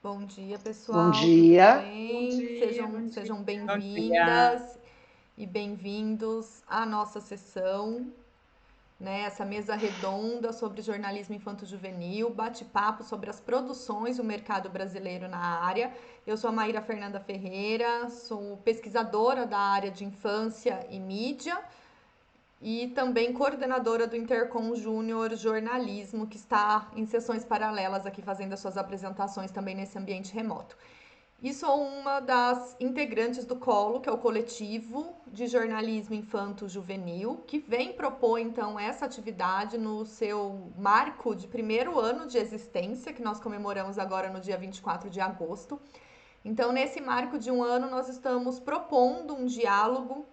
Bom dia, Bom pessoal, tudo dia. Bom bem? dia, Sejam, bom dia. sejam Bom dia. bem-vindas e bem-vindos à nossa sessão, né? Essa mesa redonda sobre jornalismo infanto-juvenil, bate-papo sobre as produções do mercado brasileiro na área. Eu sou a Maíra Fernanda Ferreira, sou pesquisadora da área de infância e mídia e também coordenadora do Intercom Júnior Jornalismo, que está em sessões paralelas aqui fazendo as suas apresentações também nesse ambiente remoto. E sou uma das integrantes do COLO, que é o Coletivo de Jornalismo Infanto-Juvenil, que vem propor então essa atividade no seu marco de primeiro ano de existência, que nós comemoramos agora no dia 24 de agosto. Então, nesse marco de um ano, nós estamos propondo um diálogo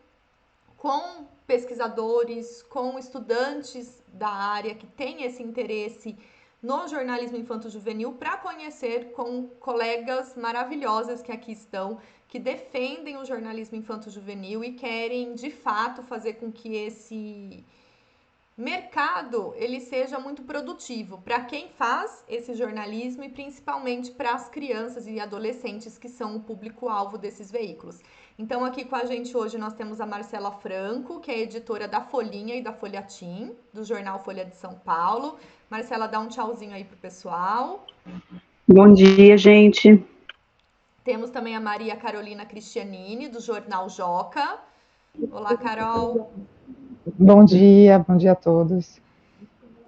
com pesquisadores, com estudantes da área que têm esse interesse no jornalismo infanto-juvenil para conhecer com colegas maravilhosas que aqui estão, que defendem o jornalismo infanto-juvenil e querem de fato fazer com que esse mercado ele seja muito produtivo para quem faz esse jornalismo e principalmente para as crianças e adolescentes que são o público-alvo desses veículos. Então aqui com a gente hoje nós temos a Marcela Franco, que é editora da Folhinha e da Folhatim, do jornal Folha de São Paulo. Marcela, dá um tchauzinho aí pro pessoal. Bom dia, gente. Temos também a Maria Carolina Cristianini, do jornal Joca. Olá, Carol. Bom dia a todos.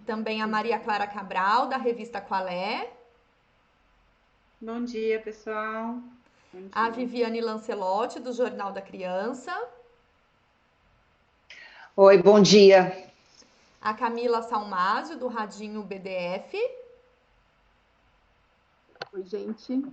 Também a Maria Clara Cabral, da revista Qualé. Bom dia, pessoal. Bom dia. A Viviane Lancelotti, do Jornal da Criança. Oi, bom dia. A Camila Salmásio, do Radinho BDF. Oi, gente.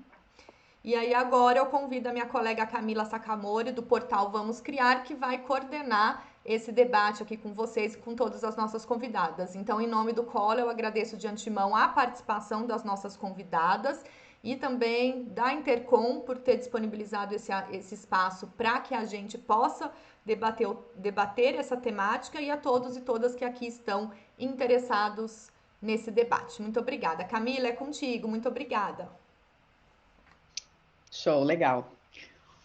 E aí agora eu convido a minha colega Camila Sacamori, do portal Vamos Criar, que vai coordenar esse debate aqui com vocês e com todas as nossas convidadas. Então, em nome do COLA, eu agradeço de antemão a participação das nossas convidadas e também da Intercom por ter disponibilizado esse espaço para que a gente possa debater essa temática e a todos e todas que aqui estão interessados nesse debate. Muito obrigada. Camila, é contigo. Muito obrigada. Show, legal.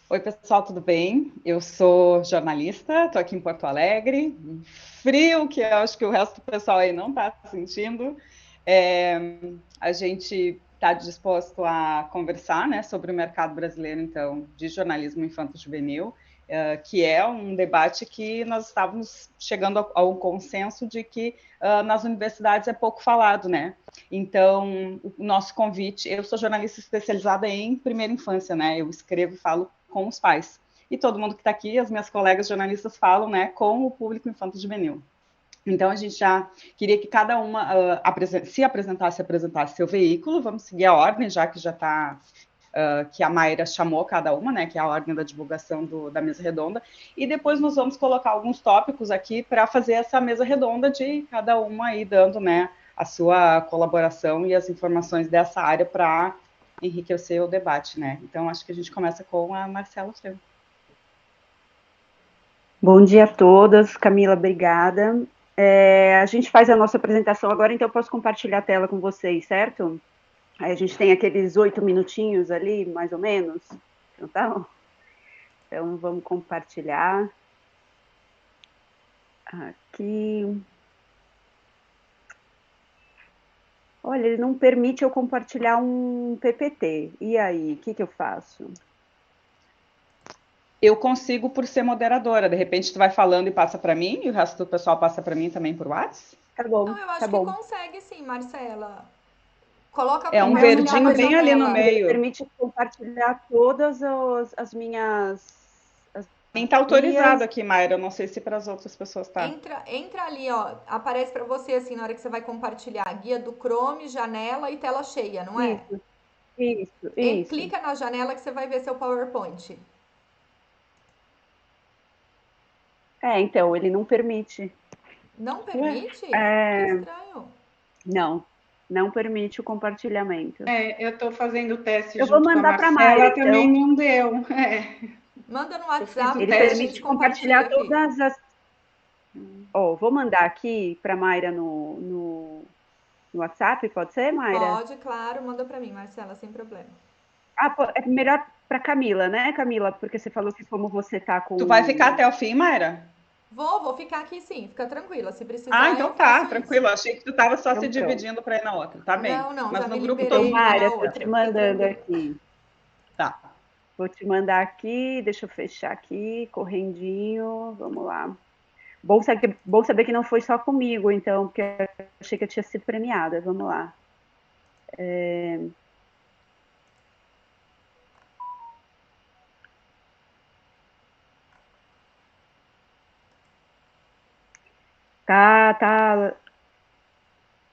Oi, pessoal, tudo bem? Eu sou jornalista, estou aqui em Porto Alegre, um frio que eu acho que o resto do pessoal aí não está sentindo. A gente está disposto a conversar, né, sobre o mercado brasileiro, então, de jornalismo infanto-juvenil, que é um debate que nós estávamos chegando a um consenso de que nas universidades é pouco falado, né? Então, o nosso convite, eu sou jornalista especializada em primeira infância, né? Eu escrevo e falo com os pais. E todo mundo que está aqui, as minhas colegas jornalistas falam, né, com o público infanto-juvenil. Então, a gente já queria que cada uma apresentasse seu veículo. Vamos seguir a ordem, já que já está que a Mayra chamou cada uma, né, que é a ordem da divulgação da mesa redonda, e depois nós vamos colocar alguns tópicos aqui para fazer essa mesa redonda de cada uma aí dando, né, a sua colaboração e as informações dessa área para enriquecer o debate, né. Então, acho que a gente começa com a Marcela Franco. Bom dia a todas. Camila, obrigada. A gente faz a nossa apresentação agora, então eu posso compartilhar a tela com vocês, certo? Aí a gente tem aqueles 8 minutinhos ali, mais ou menos. Então, tá bom. Então, vamos compartilhar. Aqui. Olha, ele não permite eu compartilhar um PPT. E aí, o que eu faço? Eu consigo por ser moderadora. De repente, tu vai falando e passa para mim, e o resto do pessoal passa para mim também por WhatsApp? Tá bom, Não, eu acho que consegue sim, Marcela. Coloca um verdinho bem ali no meio. Ele permite compartilhar todas as minhas... Nem tá autorizado aqui, Mayra. Eu não sei se para as outras pessoas tá. Entra ali, ó. Aparece para você assim na hora que você vai compartilhar. Guia do Chrome, janela e tela cheia, não é? Isso. Clica na janela que você vai ver seu PowerPoint. Então, ele não permite. Não permite? Que estranho. Não permite o compartilhamento. Eu tô fazendo o teste eu vou mandar para a Mayra, também não deu. Manda no WhatsApp. Ele permite compartilhar todas as... vou mandar aqui para a Mayra no WhatsApp, pode ser, Mayra? Pode, claro. Manda para mim, Marcela, sem problema. É melhor para Camila, né, Camila? Porque você falou que como você tá com... Tu vai ficar até o fim, Mayra? Vou ficar aqui sim, fica tranquila. Se precisar, então eu faço tranquilo. isso. Achei que tu tava só Então, se pronto. dividindo para ir na outra. Tá bem. Não, Mas já no me grupo Então, todo liberei mundo lá tá na Mayra, tô te outra, fica mandando tranquila. aqui. Tá. Vou te mandar aqui, deixa eu fechar aqui, correndinho, vamos lá. Bom saber que não foi só comigo, então, porque eu achei que eu tinha sido premiada. Vamos lá.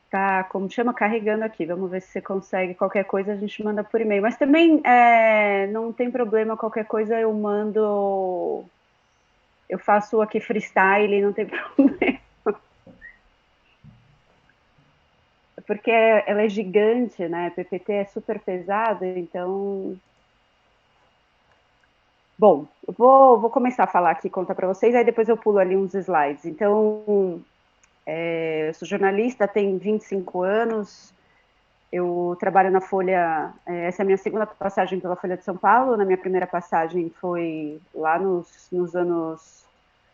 Tá, como chama? Carregando aqui. Vamos ver se você consegue. Qualquer coisa a gente manda por e-mail. Mas também não tem problema, qualquer coisa eu mando. Eu faço aqui freestyle, não tem problema. Porque ela é gigante, né? PPT é super pesado, então. Bom, eu vou começar a falar aqui, contar para vocês, aí depois eu pulo ali uns slides. Então, eu sou jornalista, tenho 25 anos, eu trabalho na Folha, essa é a minha segunda passagem pela Folha de São Paulo, na minha primeira passagem foi lá nos anos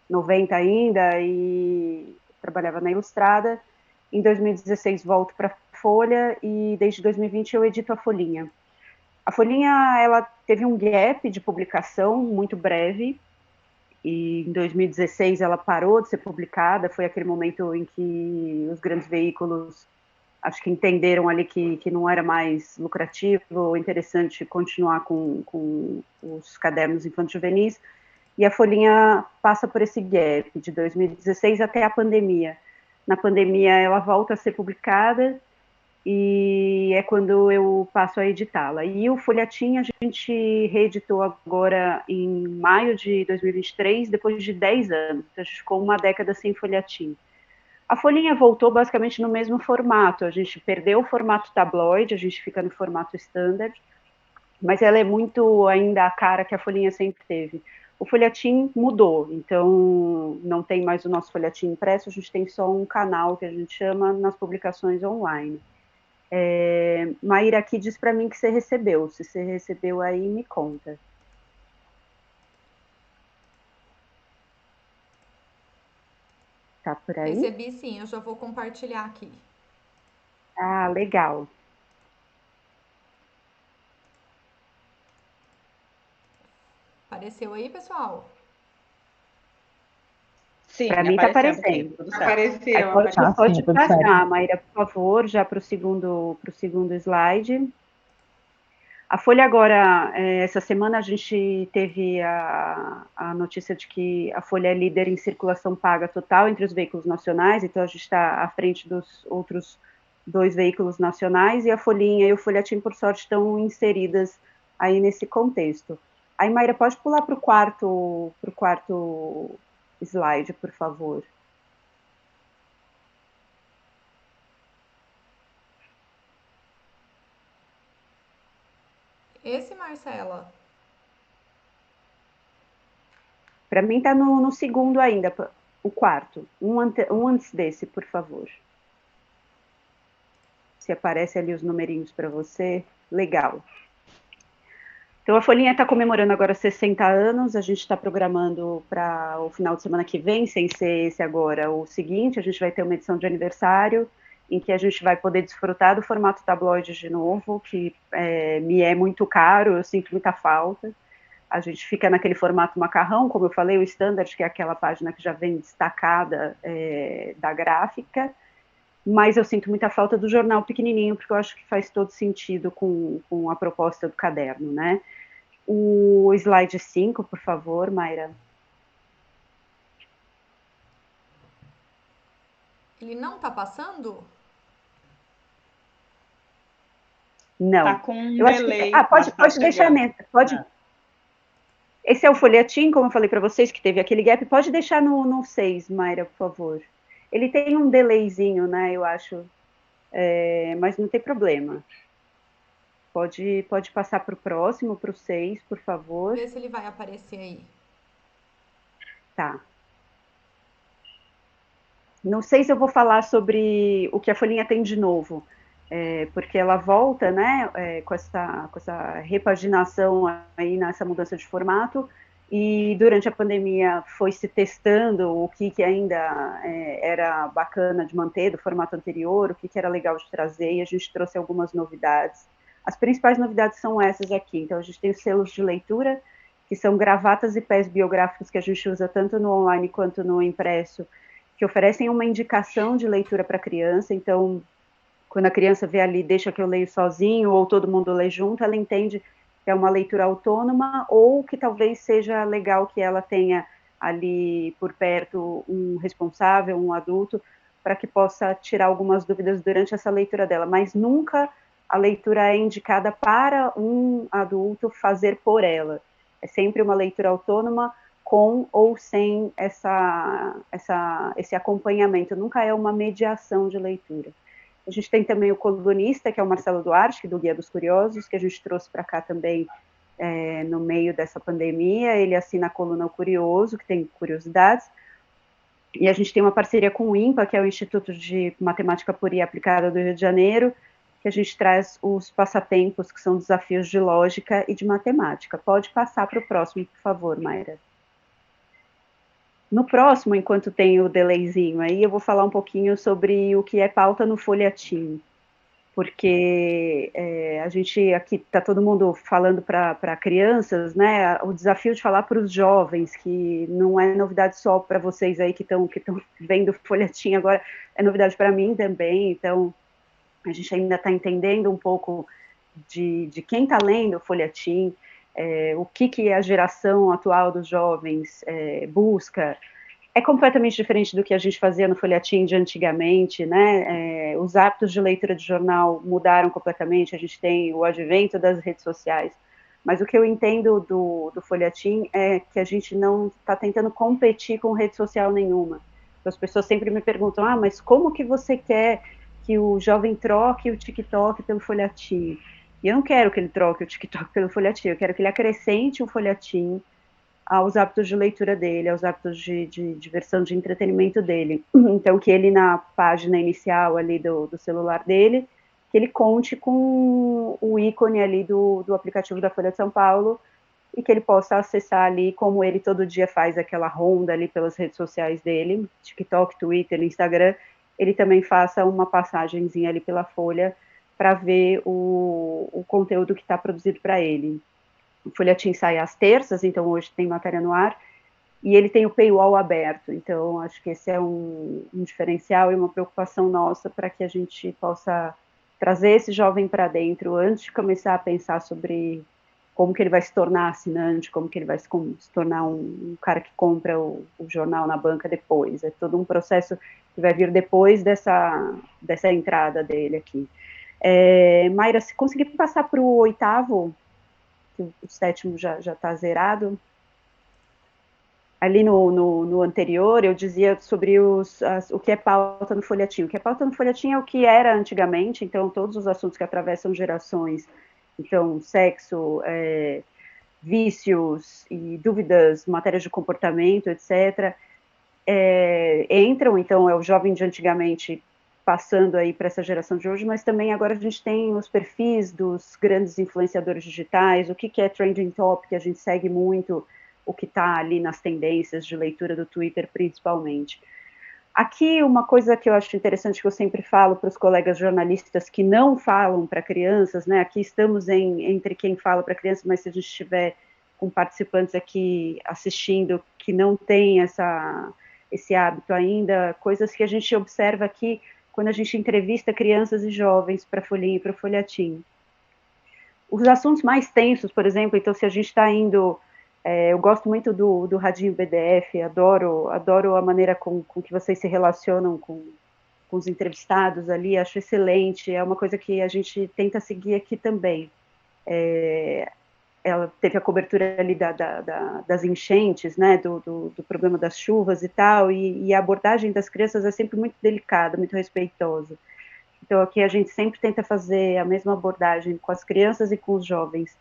90 ainda, e trabalhava na Ilustrada. Em 2016 volto para a Folha e desde 2020 eu edito a Folhinha. A Folhinha, ela teve um gap de publicação muito breve, e em 2016 ela parou de ser publicada, foi aquele momento em que os grandes veículos acho que entenderam ali que não era mais lucrativo ou interessante continuar com os cadernos infanto-juvenis, e a Folhinha passa por esse gap de 2016 até a pandemia. Na pandemia ela volta a ser publicada, e é quando eu passo a editá-la. E o Folhetim a gente reeditou agora em maio de 2023, depois de 10 anos. Então a gente ficou uma década sem Folhetim. A Folhinha voltou basicamente no mesmo formato. A gente perdeu o formato tabloide, a gente fica no formato standard, mas ela é muito ainda a cara que a Folhinha sempre teve. O folhetim mudou, então não tem mais o nosso folhetim impresso, a gente tem só um canal que a gente chama nas publicações online. Maíra aqui diz para mim que você recebeu. Se você recebeu aí, me conta. Tá por aí? Recebi sim, eu já vou compartilhar aqui. Ah, legal. Apareceu aí, pessoal? Sim, Para mim está aparecendo aqui, aparecendo. tudo certo. Apareceu. Pode passar, Maíra, por favor, já para o segundo slide. A Folha agora, essa semana a gente teve a notícia de que a Folha é líder em circulação paga total entre os veículos nacionais, então a gente está à frente dos outros 2 veículos nacionais, e a Folhinha e o Folhetim, por sorte, estão inseridas aí nesse contexto. Aí, Maíra, pode pular para o quarto slide, por favor. Esse, Marcela? Para mim está no segundo ainda, o quarto. Um antes desse, por favor. Se aparece ali os numerinhos para você, legal. Então a Folhinha está comemorando agora 60 anos, a gente está programando para o final de semana que vem, sem ser esse agora, o seguinte, a gente vai ter uma edição de aniversário, em que a gente vai poder desfrutar do formato tabloide de novo, que me é muito caro, eu sinto muita falta. A gente fica naquele formato macarrão, como eu falei, o standard, que é aquela página que já vem destacada da gráfica, mas eu sinto muita falta do jornal pequenininho, porque eu acho que faz todo sentido com a proposta do caderno, né? O slide 5, por favor, Mayra. Ele não tá passando? Não. Tá com um eu acho que delay. pode deixar mesmo. Pode. Esse é o folhetim, como eu falei para vocês, que teve aquele gap. Pode deixar no 6, Mayra, por favor. Ele tem um delayzinho, né, eu acho. Mas não tem problema. Pode passar para o próximo, para o 6, por favor. Vê se ele vai aparecer aí. Tá. No 6 eu vou falar sobre o que a Folhinha tem de novo. porque ela volta, né, com essa repaginação aí nessa mudança de formato, e durante a pandemia foi se testando o que ainda era bacana de manter do formato anterior, o que era legal de trazer, e a gente trouxe algumas novidades. As principais novidades são essas aqui. Então, a gente tem os selos de leitura, que são gravatas e pés biográficos que a gente usa tanto no online quanto no impresso, que oferecem uma indicação de leitura para a criança. Então, quando a criança vê ali, deixa que eu leio sozinho, ou todo mundo lê junto, ela entende que é uma leitura autônoma, ou que talvez seja legal que ela tenha ali por perto um responsável, um adulto, para que possa tirar algumas dúvidas durante essa leitura dela, mas nunca a leitura é indicada para um adulto fazer por ela. É sempre uma leitura autônoma, com ou sem esse acompanhamento, nunca é uma mediação de leitura. A gente tem também o colunista, que é o Marcelo Duarte, do Guia dos Curiosos, que a gente trouxe para cá também no meio dessa pandemia. Ele assina a coluna O Curioso, que tem curiosidades. E a gente tem uma parceria com o INPA, que é o Instituto de Matemática Pura e Aplicada do Rio de Janeiro, que a gente traz os passatempos, que são desafios de lógica e de matemática. Pode passar para o próximo, por favor, Mayra. No próximo, enquanto tem o delayzinho aí, eu vou falar um pouquinho sobre o que é pauta no folhetim, porque a gente aqui está todo mundo falando para crianças, né? O desafio de falar para os jovens, que não é novidade só para vocês aí que estão vendo o folhetim agora, é novidade para mim também. Então, a gente ainda está entendendo um pouco de quem está lendo o folhetim, o que a geração atual dos jovens busca. É completamente diferente do que a gente fazia no folhetim de antigamente, né? Os hábitos de leitura de jornal mudaram completamente, a gente tem o advento das redes sociais, mas o que eu entendo do folhetim é que a gente não está tentando competir com rede social nenhuma. Então, as pessoas sempre me perguntam, mas como que você quer que o jovem troque o TikTok pelo folhetim? E eu não quero que ele troque o TikTok pelo folhetim, eu quero que ele acrescente o folhetim aos hábitos de leitura dele, aos hábitos de diversão, de entretenimento dele. Então, que ele, na página inicial ali do celular dele, que ele conte com o ícone ali do aplicativo da Folha de São Paulo, e que ele possa acessar ali, como ele todo dia faz aquela ronda ali pelas redes sociais dele, TikTok, Twitter, Instagram, ele também faça uma passagenzinha ali pela Folha, para ver o conteúdo que está produzido para ele. O folhetim sai às terças, então hoje tem matéria no ar, e ele tem o paywall aberto, então acho que esse é um diferencial e uma preocupação nossa para que a gente possa trazer esse jovem para dentro antes de começar a pensar sobre como que ele vai se tornar assinante, como que ele vai se tornar um cara que compra o jornal na banca depois. É todo um processo que vai vir depois dessa entrada dele aqui. Mayra, se conseguir passar para o 8º, que o 7º já está zerado. Ali no anterior, eu dizia sobre o que é pauta no folhetim. O que é pauta no folhetim é o que era antigamente, então todos os assuntos que atravessam gerações, então sexo, vícios e dúvidas, matérias de comportamento, etc., entram, então é o jovem de antigamente passando aí para essa geração de hoje, mas também agora a gente tem os perfis dos grandes influenciadores digitais, o que é trending topic, a gente segue muito o que está ali nas tendências de leitura do Twitter, principalmente. Aqui, uma coisa que eu acho interessante, que eu sempre falo para os colegas jornalistas que não falam para crianças, né, aqui estamos entre quem fala para crianças, mas se a gente estiver com participantes aqui assistindo que não tem esse hábito ainda, coisas que a gente observa aqui, quando a gente entrevista crianças e jovens para a folhinha e para o folhetim. Os assuntos mais tensos, por exemplo, então se a gente está indo, eu gosto muito do Radinho BDF, adoro a maneira com que vocês se relacionam com os entrevistados ali, acho excelente, é uma coisa que a gente tenta seguir aqui também. Ela teve a cobertura ali das enchentes, né, do problema das chuvas e tal, e a abordagem das crianças é sempre muito delicada, muito respeitosa. Então, aqui a gente sempre tenta fazer a mesma abordagem com as crianças e com os jovens.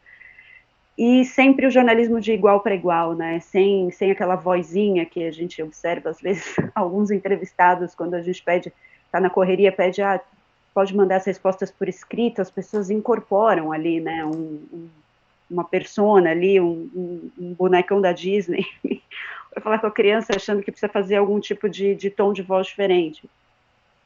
E sempre o jornalismo de igual para igual, né, sem aquela vozinha que a gente observa, às vezes, alguns entrevistados, quando a gente está na correria, pede, pode mandar as respostas por escrito, as pessoas incorporam ali, né, uma persona ali, um bonecão da Disney, para falar com a criança achando que precisa fazer algum tipo de tom de voz diferente.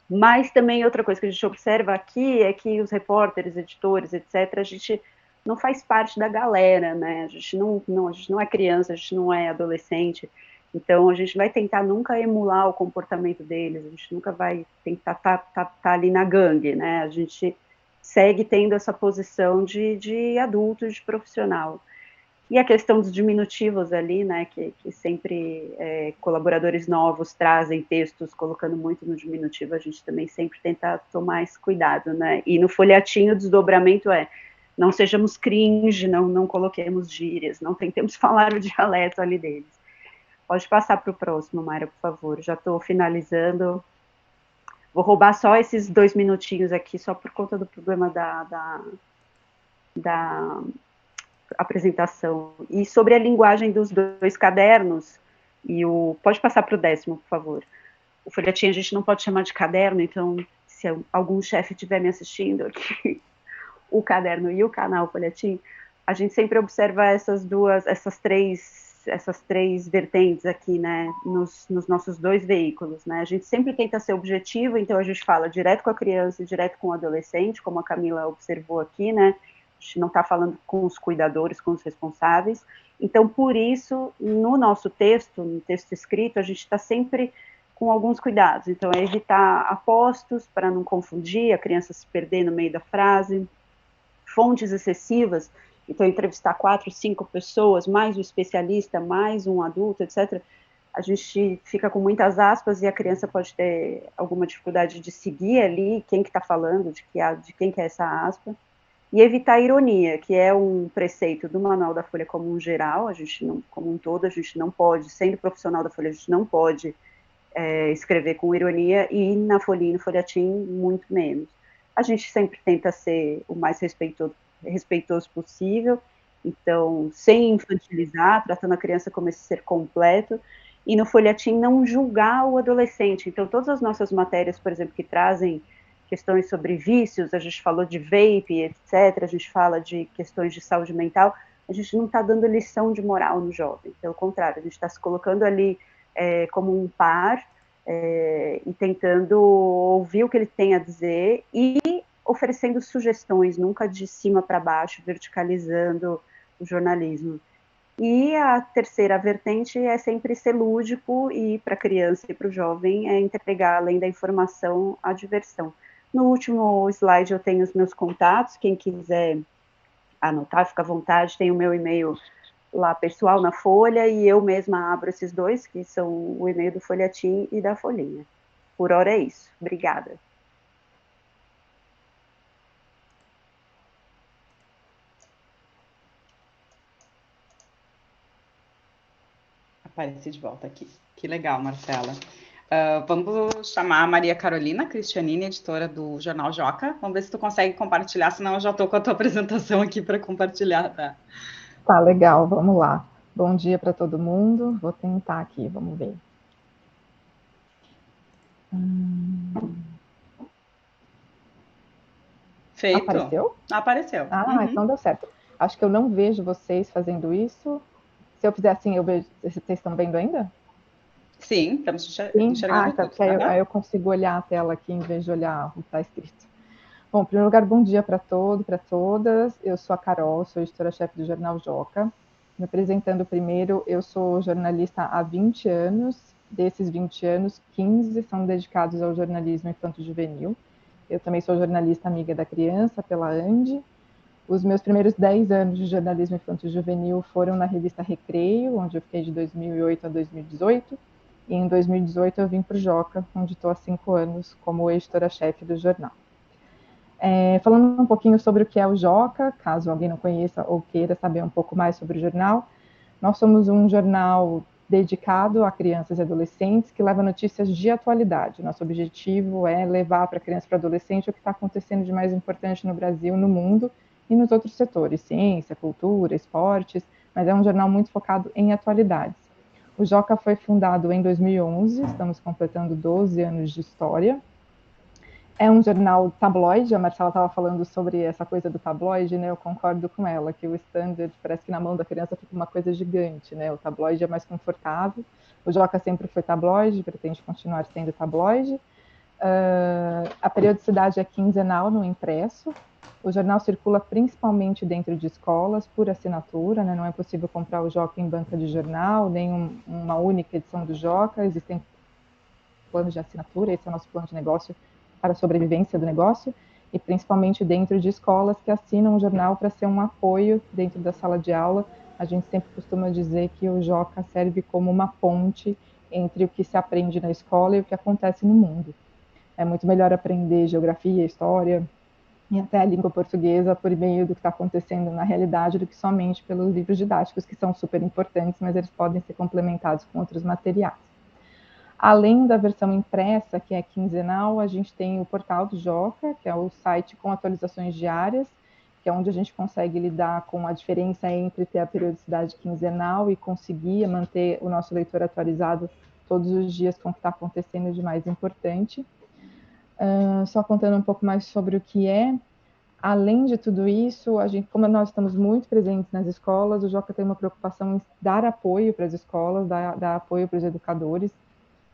Mas também outra coisa que a gente observa aqui é que os repórteres, editores, etc., a gente não faz parte da galera, né? A gente não é criança, a gente não é adolescente, então a gente vai tentar nunca emular o comportamento deles, a gente nunca vai tentar tá ali na gangue, né? A gente segue tendo essa posição de adulto, de profissional. E a questão dos diminutivos ali, né, que sempre colaboradores novos trazem textos colocando muito no diminutivo, a gente também sempre tenta tomar esse cuidado, né, e no folhetinho o desdobramento não sejamos cringe, não coloquemos gírias, não tentemos falar o dialeto ali deles. Pode passar para o próximo, Mayra, por favor, já estou finalizando. Vou roubar só esses 2 minutinhos aqui, só por conta do problema da apresentação. E sobre a linguagem dos 2 cadernos, pode passar para o 10º, por favor. O folhetim a gente não pode chamar de caderno, então, se algum chefe estiver me assistindo aqui, o caderno e o canal folhetim, a gente sempre observa essas três vertentes aqui, né, nos nossos 2 veículos, né, a gente sempre tenta ser objetivo, então a gente fala direto com a criança e direto com o adolescente, como a Camila observou aqui, né, a gente não está falando com os cuidadores, com os responsáveis, então por isso, no nosso texto, no texto escrito, a gente está sempre com alguns cuidados, então é evitar apostos para não confundir, a criança se perder no meio da frase, fontes excessivas, então entrevistar 4, 5 pessoas, mais o especialista, mais um adulto, etc., a gente fica com muitas aspas e a criança pode ter alguma dificuldade de seguir ali quem que está falando, de quem que é essa aspa, e evitar a ironia, que é um preceito do Manual da Folha Comum geral, a gente não, como um todo, a gente não pode, sendo profissional da Folha, a gente não pode escrever com ironia, e na folhinha, no folhetim, muito menos. A gente sempre tenta ser o mais respeitoso possível, então, sem infantilizar, tratando a criança como esse ser completo, e no folhetim não julgar o adolescente. Então, todas as nossas matérias, por exemplo, que trazem questões sobre vícios, a gente falou de vape, etc., a gente fala de questões de saúde mental, a gente não está dando lição de moral no jovem, pelo contrário, a gente está se colocando ali como um par, e tentando ouvir o que ele tem a dizer, e oferecendo sugestões, nunca de cima para baixo, verticalizando o jornalismo. E a terceira vertente é sempre ser lúdico, e para a criança e para o jovem é entregar, além da informação, a diversão. No último slide eu tenho os meus contatos, quem quiser anotar, fica à vontade, tem o meu e-mail lá pessoal na Folha, e eu mesma abro esses 2, que são o e-mail do folhetim e da folhinha. Por hora é isso. Obrigada. Apareci de volta aqui. Que legal, Marcela. Vamos chamar a Maria Carolina Cristianini, editora do Jornal Joca. Vamos ver se tu consegue compartilhar, senão eu já estou com a tua apresentação aqui para compartilhar, tá? Tá, legal, vamos lá. Bom dia para todo mundo. Vou tentar aqui, vamos ver. Feito. Apareceu? Apareceu. Então deu certo. Acho que eu não vejo vocês fazendo isso. Se eu fizer assim, eu vejo. Vocês estão vendo ainda? Sim, estamos enxergando tá, tudo. Aí eu consigo olhar a tela aqui em vez de olhar o que está escrito. Bom, em primeiro lugar, bom dia para todos, para todas. Eu sou a Carol, sou editora-chefe do Jornal Joca. Me apresentando primeiro, eu sou jornalista há 20 anos. Desses 20 anos, 15 são dedicados ao jornalismo infanto-juvenil. Eu também sou jornalista amiga da criança pela ANDI. Os meus primeiros 10 anos de jornalismo infanto-juvenil foram na revista Recreio, onde eu fiquei de 2008 a 2018. E em 2018 eu vim para o Joca, onde estou há 5 anos como editora-chefe do jornal. Falando um pouquinho sobre o que é o Joca, caso alguém não conheça ou queira saber um pouco mais sobre o jornal, nós somos um jornal dedicado a crianças e adolescentes que leva notícias de atualidade. Nosso objetivo é levar para a criança e para o adolescente o que está acontecendo de mais importante no Brasil, no mundo e nos outros setores, ciência, cultura, esportes, mas é um jornal muito focado em atualidades. O Joca foi fundado em 2011, estamos completando 12 anos de história. É um jornal tabloide, a Marcela estava falando sobre essa coisa do tabloide, né? Eu concordo com ela, que o Standard parece que na mão da criança fica uma coisa gigante, né? O tabloide é mais confortável. O Joca sempre foi tabloide, pretende continuar sendo tabloide. A periodicidade é quinzenal no impresso. O jornal circula principalmente dentro de escolas, por assinatura, né? Não é possível comprar o Joca em banca de jornal, nem uma única edição do Joca. Existem planos de assinatura, esse é o nosso plano de negócio para a sobrevivência do negócio, e principalmente dentro de escolas que assinam o jornal para ser um apoio dentro da sala de aula. A gente sempre costuma dizer que o Joca serve como uma ponte entre o que se aprende na escola e o que acontece no mundo. É muito melhor aprender geografia, história e até a língua portuguesa por meio do que está acontecendo na realidade do que somente pelos livros didáticos, que são super importantes, mas eles podem ser complementados com outros materiais. Além da versão impressa, que é quinzenal, a gente tem o portal do Joca, que é o site com atualizações diárias, que é onde a gente consegue lidar com a diferença entre ter a periodicidade quinzenal e conseguir manter o nosso leitor atualizado todos os dias com o que está acontecendo de mais importante. Só contando um pouco mais sobre o que é, além de tudo isso, a gente, como nós estamos muito presentes nas escolas, o Joca tem uma preocupação em dar apoio para as escolas, dar apoio para os educadores.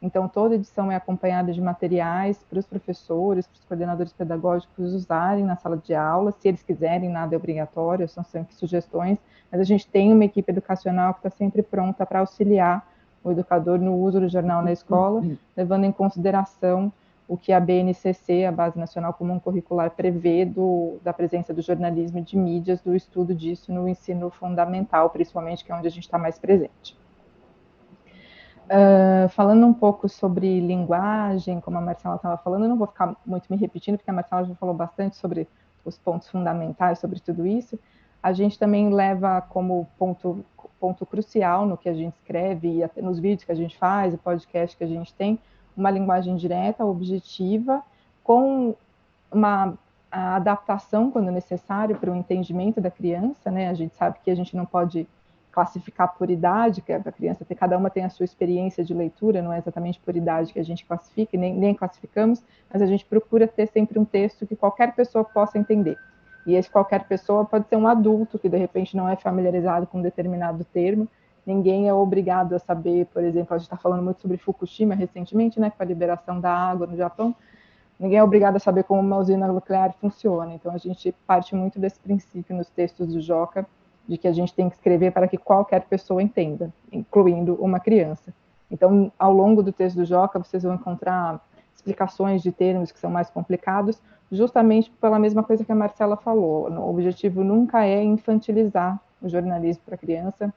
Então, toda edição é acompanhada de materiais para os professores, para os coordenadores pedagógicos usarem na sala de aula, se eles quiserem, nada é obrigatório, são sempre sugestões, mas a gente tem uma equipe educacional que está sempre pronta para auxiliar o educador no uso do jornal na escola, levando em consideração o que a BNCC, a Base Nacional Comum Curricular, prevê da presença do jornalismo e de mídias, do estudo disso no ensino fundamental, principalmente, que é onde a gente está mais presente. Falando um pouco sobre linguagem, como a Marcela estava falando, eu não vou ficar muito me repetindo, porque a Marcela já falou bastante sobre os pontos fundamentais, sobre tudo isso. A gente também leva como ponto crucial no que a gente escreve, e até nos vídeos que a gente faz, o podcast que a gente tem, uma linguagem direta, objetiva, com a adaptação, quando necessário, para o entendimento da criança, né? A gente sabe que a gente não pode classificar por idade, que a criança cada uma tem a sua experiência de leitura, não é exatamente por idade que a gente classifica, nem classificamos, mas a gente procura ter sempre um texto que qualquer pessoa possa entender. E esse qualquer pessoa pode ser um adulto que de repente não é familiarizado com um determinado termo. Ninguém é obrigado a saber, por exemplo, a gente está falando muito sobre Fukushima recentemente, né, com a liberação da água no Japão. Ninguém é obrigado a saber como uma usina nuclear funciona. Então a gente parte muito desse princípio nos textos do Joca, de que a gente tem que escrever para que qualquer pessoa entenda, incluindo uma criança. Então, ao longo do texto do Joca, vocês vão encontrar explicações de termos que são mais complicados, justamente pela mesma coisa que a Marcela falou. O objetivo nunca é infantilizar o jornalismo para a criança,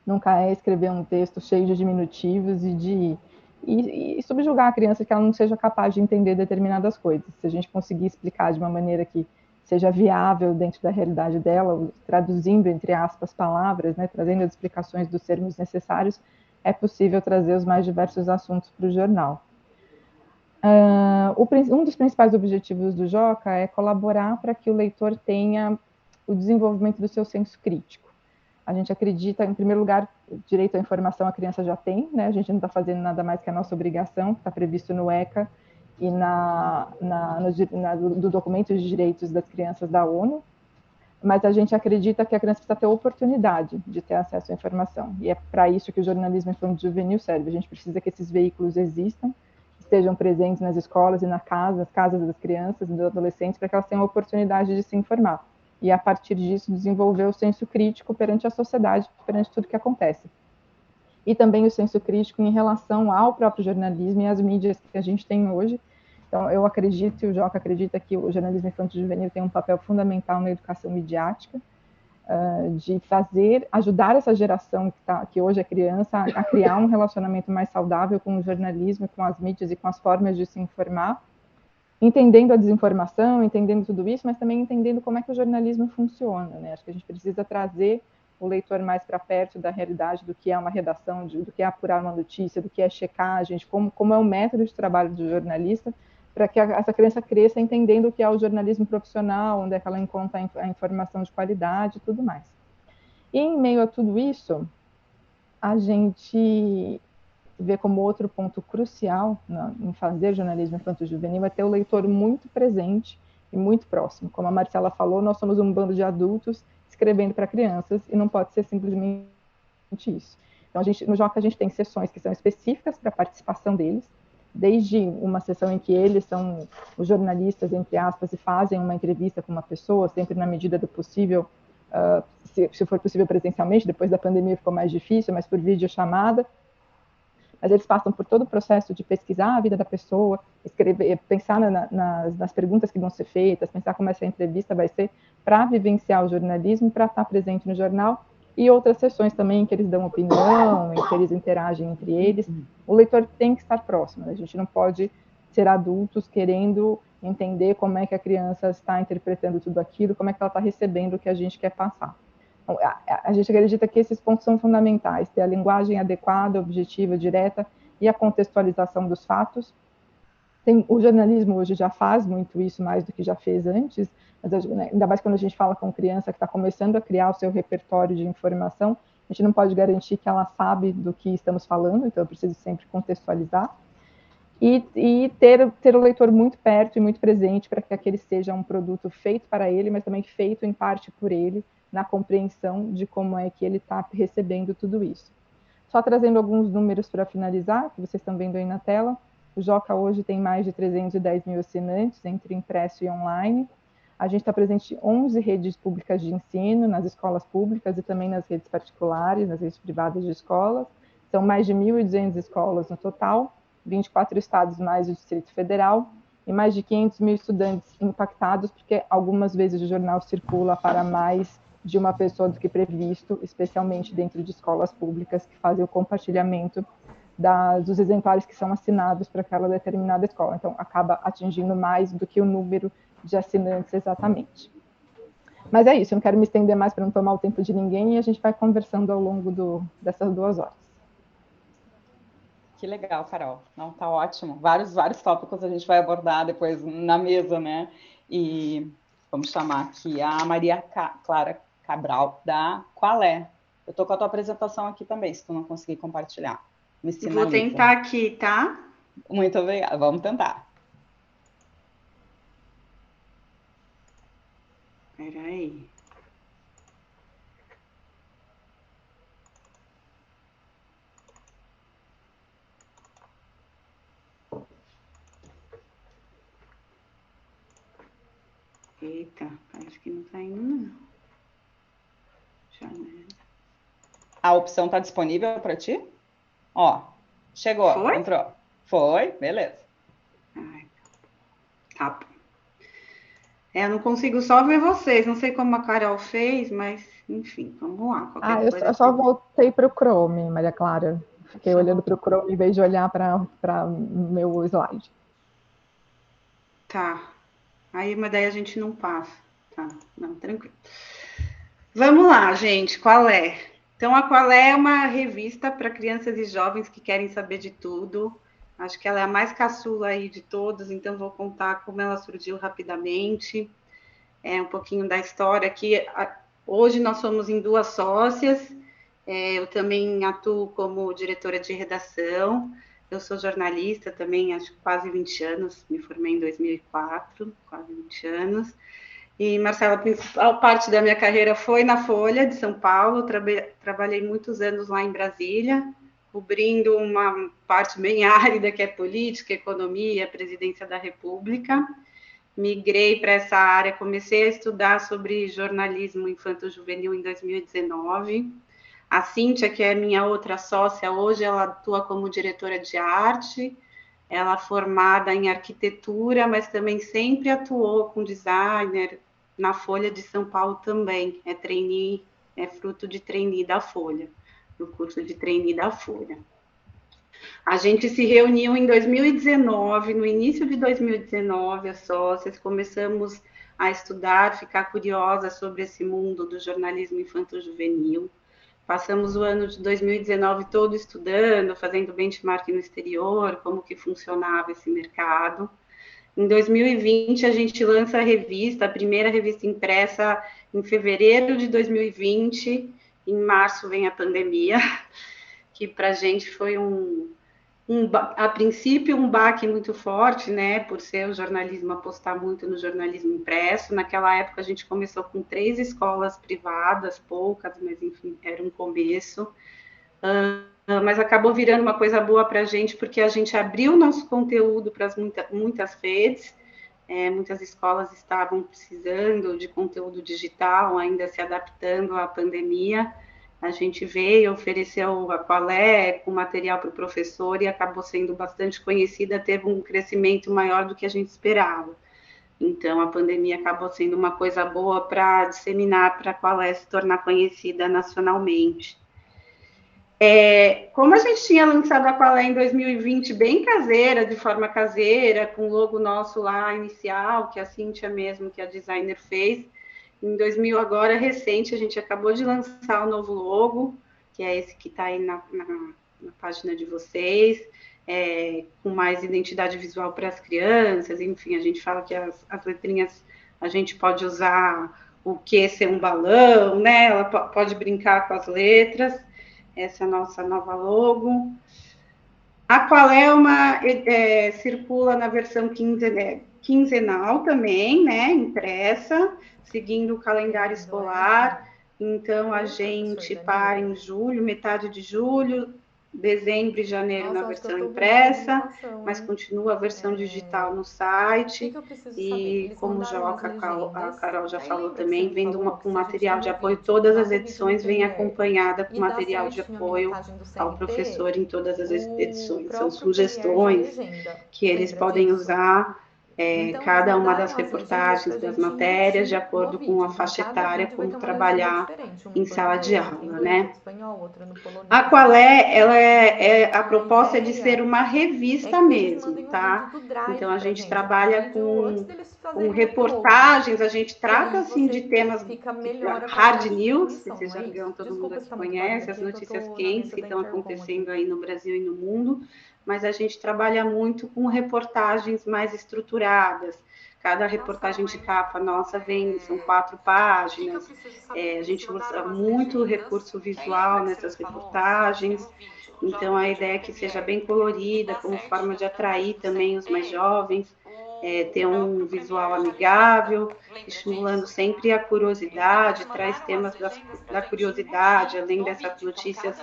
nunca é escrever um texto cheio de diminutivos e subjugar a criança que ela não seja capaz de entender determinadas coisas. Se a gente conseguir explicar de uma maneira que seja viável dentro da realidade dela, traduzindo, entre aspas, palavras, né, trazendo as explicações dos termos necessários, é possível trazer os mais diversos assuntos para o jornal. Um dos principais objetivos do Joca é colaborar para que o leitor tenha o desenvolvimento do seu senso crítico. A gente acredita, em primeiro lugar, o direito à informação a criança já tem, né? A gente não está fazendo nada mais que a nossa obrigação, que está previsto no ECA, e do documento de direitos das crianças da ONU, mas a gente acredita que a criança precisa ter oportunidade de ter acesso à informação, e é para isso que o jornalismo infantil juvenil serve. A gente precisa que esses veículos existam, estejam presentes nas escolas e nas casas das crianças e dos adolescentes, para que elas tenham a oportunidade de se informar, e a partir disso desenvolver o senso crítico perante a sociedade, perante tudo que acontece. E também o senso crítico em relação ao próprio jornalismo e às mídias que a gente tem hoje. Então, eu acredito, e o Joca acredita, que o jornalismo infantil juvenil tem um papel fundamental na educação midiática, de ajudar essa geração que hoje é criança a criar um relacionamento mais saudável com o jornalismo, com as mídias e com as formas de se informar, entendendo a desinformação, entendendo tudo isso, mas também entendendo como é que o jornalismo funciona, né? Acho que a gente precisa trazer o leitor mais para perto da realidade do que é uma redação, do que é apurar uma notícia, do que é checagem, como é o método de trabalho do jornalista, para que essa criança cresça entendendo o que é o jornalismo profissional, onde é que ela encontra a informação de qualidade e tudo mais. E em meio a tudo isso, a gente vê como outro ponto crucial em fazer jornalismo infanto-juvenil é ter o leitor muito presente e muito próximo. Como a Marcela falou, nós somos um bando de adultos escrevendo para crianças e não pode ser simplesmente isso. Então, no Joca, a gente tem sessões que são específicas para a participação deles, desde uma sessão em que eles são os jornalistas, entre aspas, e fazem uma entrevista com uma pessoa, sempre na medida do possível, se for possível presencialmente, depois da pandemia ficou mais difícil, mas por videochamada. Mas eles passam por todo o processo de pesquisar a vida da pessoa, escrever, pensar nas perguntas que vão ser feitas, pensar como essa entrevista vai ser, para vivenciar o jornalismo, para estar presente no jornal, e outras sessões também em que eles dão opinião, em que eles interagem entre eles. O leitor tem que estar próximo, né? A gente não pode ser adultos querendo entender como é que a criança está interpretando tudo aquilo, como é que ela está recebendo o que a gente quer passar. Então, a gente acredita que esses pontos são fundamentais, ter a linguagem adequada, objetiva, direta e a contextualização dos fatos. O jornalismo hoje já faz muito isso, mais do que já fez antes, mas ainda mais quando a gente fala com criança que está começando a criar o seu repertório de informação, a gente não pode garantir que ela sabe do que estamos falando, então eu preciso sempre contextualizar. E ter o leitor muito perto e muito presente para que aquele seja um produto feito para ele, mas também feito em parte por ele, na compreensão de como é que ele está recebendo tudo isso. Só trazendo alguns números para finalizar, que vocês estão vendo aí na tela. O Joca hoje tem mais de 310 mil assinantes, entre impresso e online. A gente está presente em 11 redes públicas de ensino, nas escolas públicas e também nas redes particulares, nas redes privadas de escolas. São mais de 1.200 escolas no total, 24 estados mais o Distrito Federal, e mais de 500 mil estudantes impactados, porque algumas vezes o jornal circula para mais de uma pessoa do que previsto, especialmente dentro de escolas públicas que fazem o compartilhamento dos exemplares que são assinados para aquela determinada escola. Então, acaba atingindo mais do que o número de assinantes exatamente. Mas é isso, eu não quero me estender mais para não tomar o tempo de ninguém e a gente vai conversando ao longo dessas 2 horas. Que legal, Carol. Não, tá ótimo. Vários tópicos a gente vai abordar depois na mesa, né? E vamos chamar aqui a Maria Clara Cabral, da Qual é? Eu tô com a tua apresentação aqui também, se tu não conseguir compartilhar. Me sinaliza. Vou tentar aqui, tá? Muito obrigada. Vamos tentar. Espera aí. Eita, parece que não tá indo, não. Janela. A opção tá disponível para ti? Ó, chegou, Foi? entrou. Foi, beleza. Ai, tá. Eu não consigo só ver vocês, não sei como a Carol fez, mas enfim, vamos lá. Eu só voltei para o Chrome, Maria Clara. Fiquei olhando para o Chrome em vez de olhar para meu slide. Tá. Aí, mas daí a gente não passa. Tá, não, tranquilo. Vamos lá, gente, Qual é? Então, a Qual é uma revista para crianças e jovens que querem saber de tudo. Acho que ela é a mais caçula aí de todos, então vou contar como ela surgiu rapidamente. Um pouquinho da história aqui. Hoje nós somos em 2 sócias. Eu também atuo como diretora de redação. Eu sou jornalista também, acho que quase 20 anos. Me formei em 2004, quase 20 anos. E, Marcela, a principal parte da minha carreira foi na Folha de São Paulo. Trabalhei muitos anos lá em Brasília, cobrindo uma parte bem árida, que é política, economia, presidência da República. Migrei para essa área, comecei a estudar sobre jornalismo infanto-juvenil em 2019. A Cíntia, que é minha outra sócia, hoje ela atua como diretora de arte. Ela é formada em arquitetura, mas também sempre atuou com designer na Folha de São Paulo também. É fruto de trainee da Folha, do curso de trainee da Folha. A gente se reuniu em 2019, no início de 2019, as sócias, começamos a estudar, ficar curiosa sobre esse mundo do jornalismo infanto-juvenil. Passamos o ano de 2019 todo estudando, fazendo benchmark no exterior, como que funcionava esse mercado. Em 2020, a gente lança a revista, a primeira revista impressa em fevereiro de 2020. Em março vem a pandemia, que para a gente foi um a princípio, um baque muito forte, né, por ser o jornalismo, apostar muito no jornalismo impresso. Naquela época, a gente começou com 3 escolas privadas, poucas, mas, enfim, era um começo. Mas acabou virando uma coisa boa para a gente, porque a gente abriu nosso conteúdo para muitas redes, muitas escolas estavam precisando de conteúdo digital, ainda se adaptando à pandemia. A gente veio, ofereceu a Qualé com material para o professor e acabou sendo bastante conhecida, teve um crescimento maior do que a gente esperava. Então, a pandemia acabou sendo uma coisa boa para disseminar, para a Qualé se tornar conhecida nacionalmente. Como a gente tinha lançado a Qualé em 2020 bem caseira, de forma caseira, com o logo nosso lá inicial, que a Cíntia mesmo, que a designer fez, em 2000 agora, recente, a gente acabou de lançar o novo logo, que é esse que está aí na página de vocês, com mais identidade visual para as crianças, enfim, a gente fala que as letrinhas a gente pode usar o que ser um balão, né? Ela pode brincar com as letras. Essa é a nossa nova logo. A Qualé circula na versão quinzenal também, né, impressa, seguindo o calendário escolar. Então, a gente para em julho, metade de julho, dezembro e janeiro na versão impressa, mas continua a versão digital no site. E como a Carol já falou também, vendo um material de apoio, todas as edições vêm acompanhada com material de apoio ao professor em todas as edições. São sugestões que eles podem usar cada uma das reportagens, das matérias, de acordo com a faixa etária, como trabalhar em sala de aula, né? A Qualé, a proposta é de ser uma revista mesmo, tá? Então, a gente trabalha com reportagens, a gente trata, assim, de temas hard news, esse jargão todo mundo aqui conhece, as notícias quentes que estão acontecendo aí no Brasil e no mundo, mas a gente trabalha muito com reportagens mais estruturadas. Cada reportagem de capa nossa são 4 páginas. A gente usa muito recurso visual nessas reportagens. Então, a ideia é que seja bem colorida, como forma de atrair também os mais jovens, ter um visual amigável, estimulando sempre a curiosidade, traz temas da curiosidade, além dessas notícias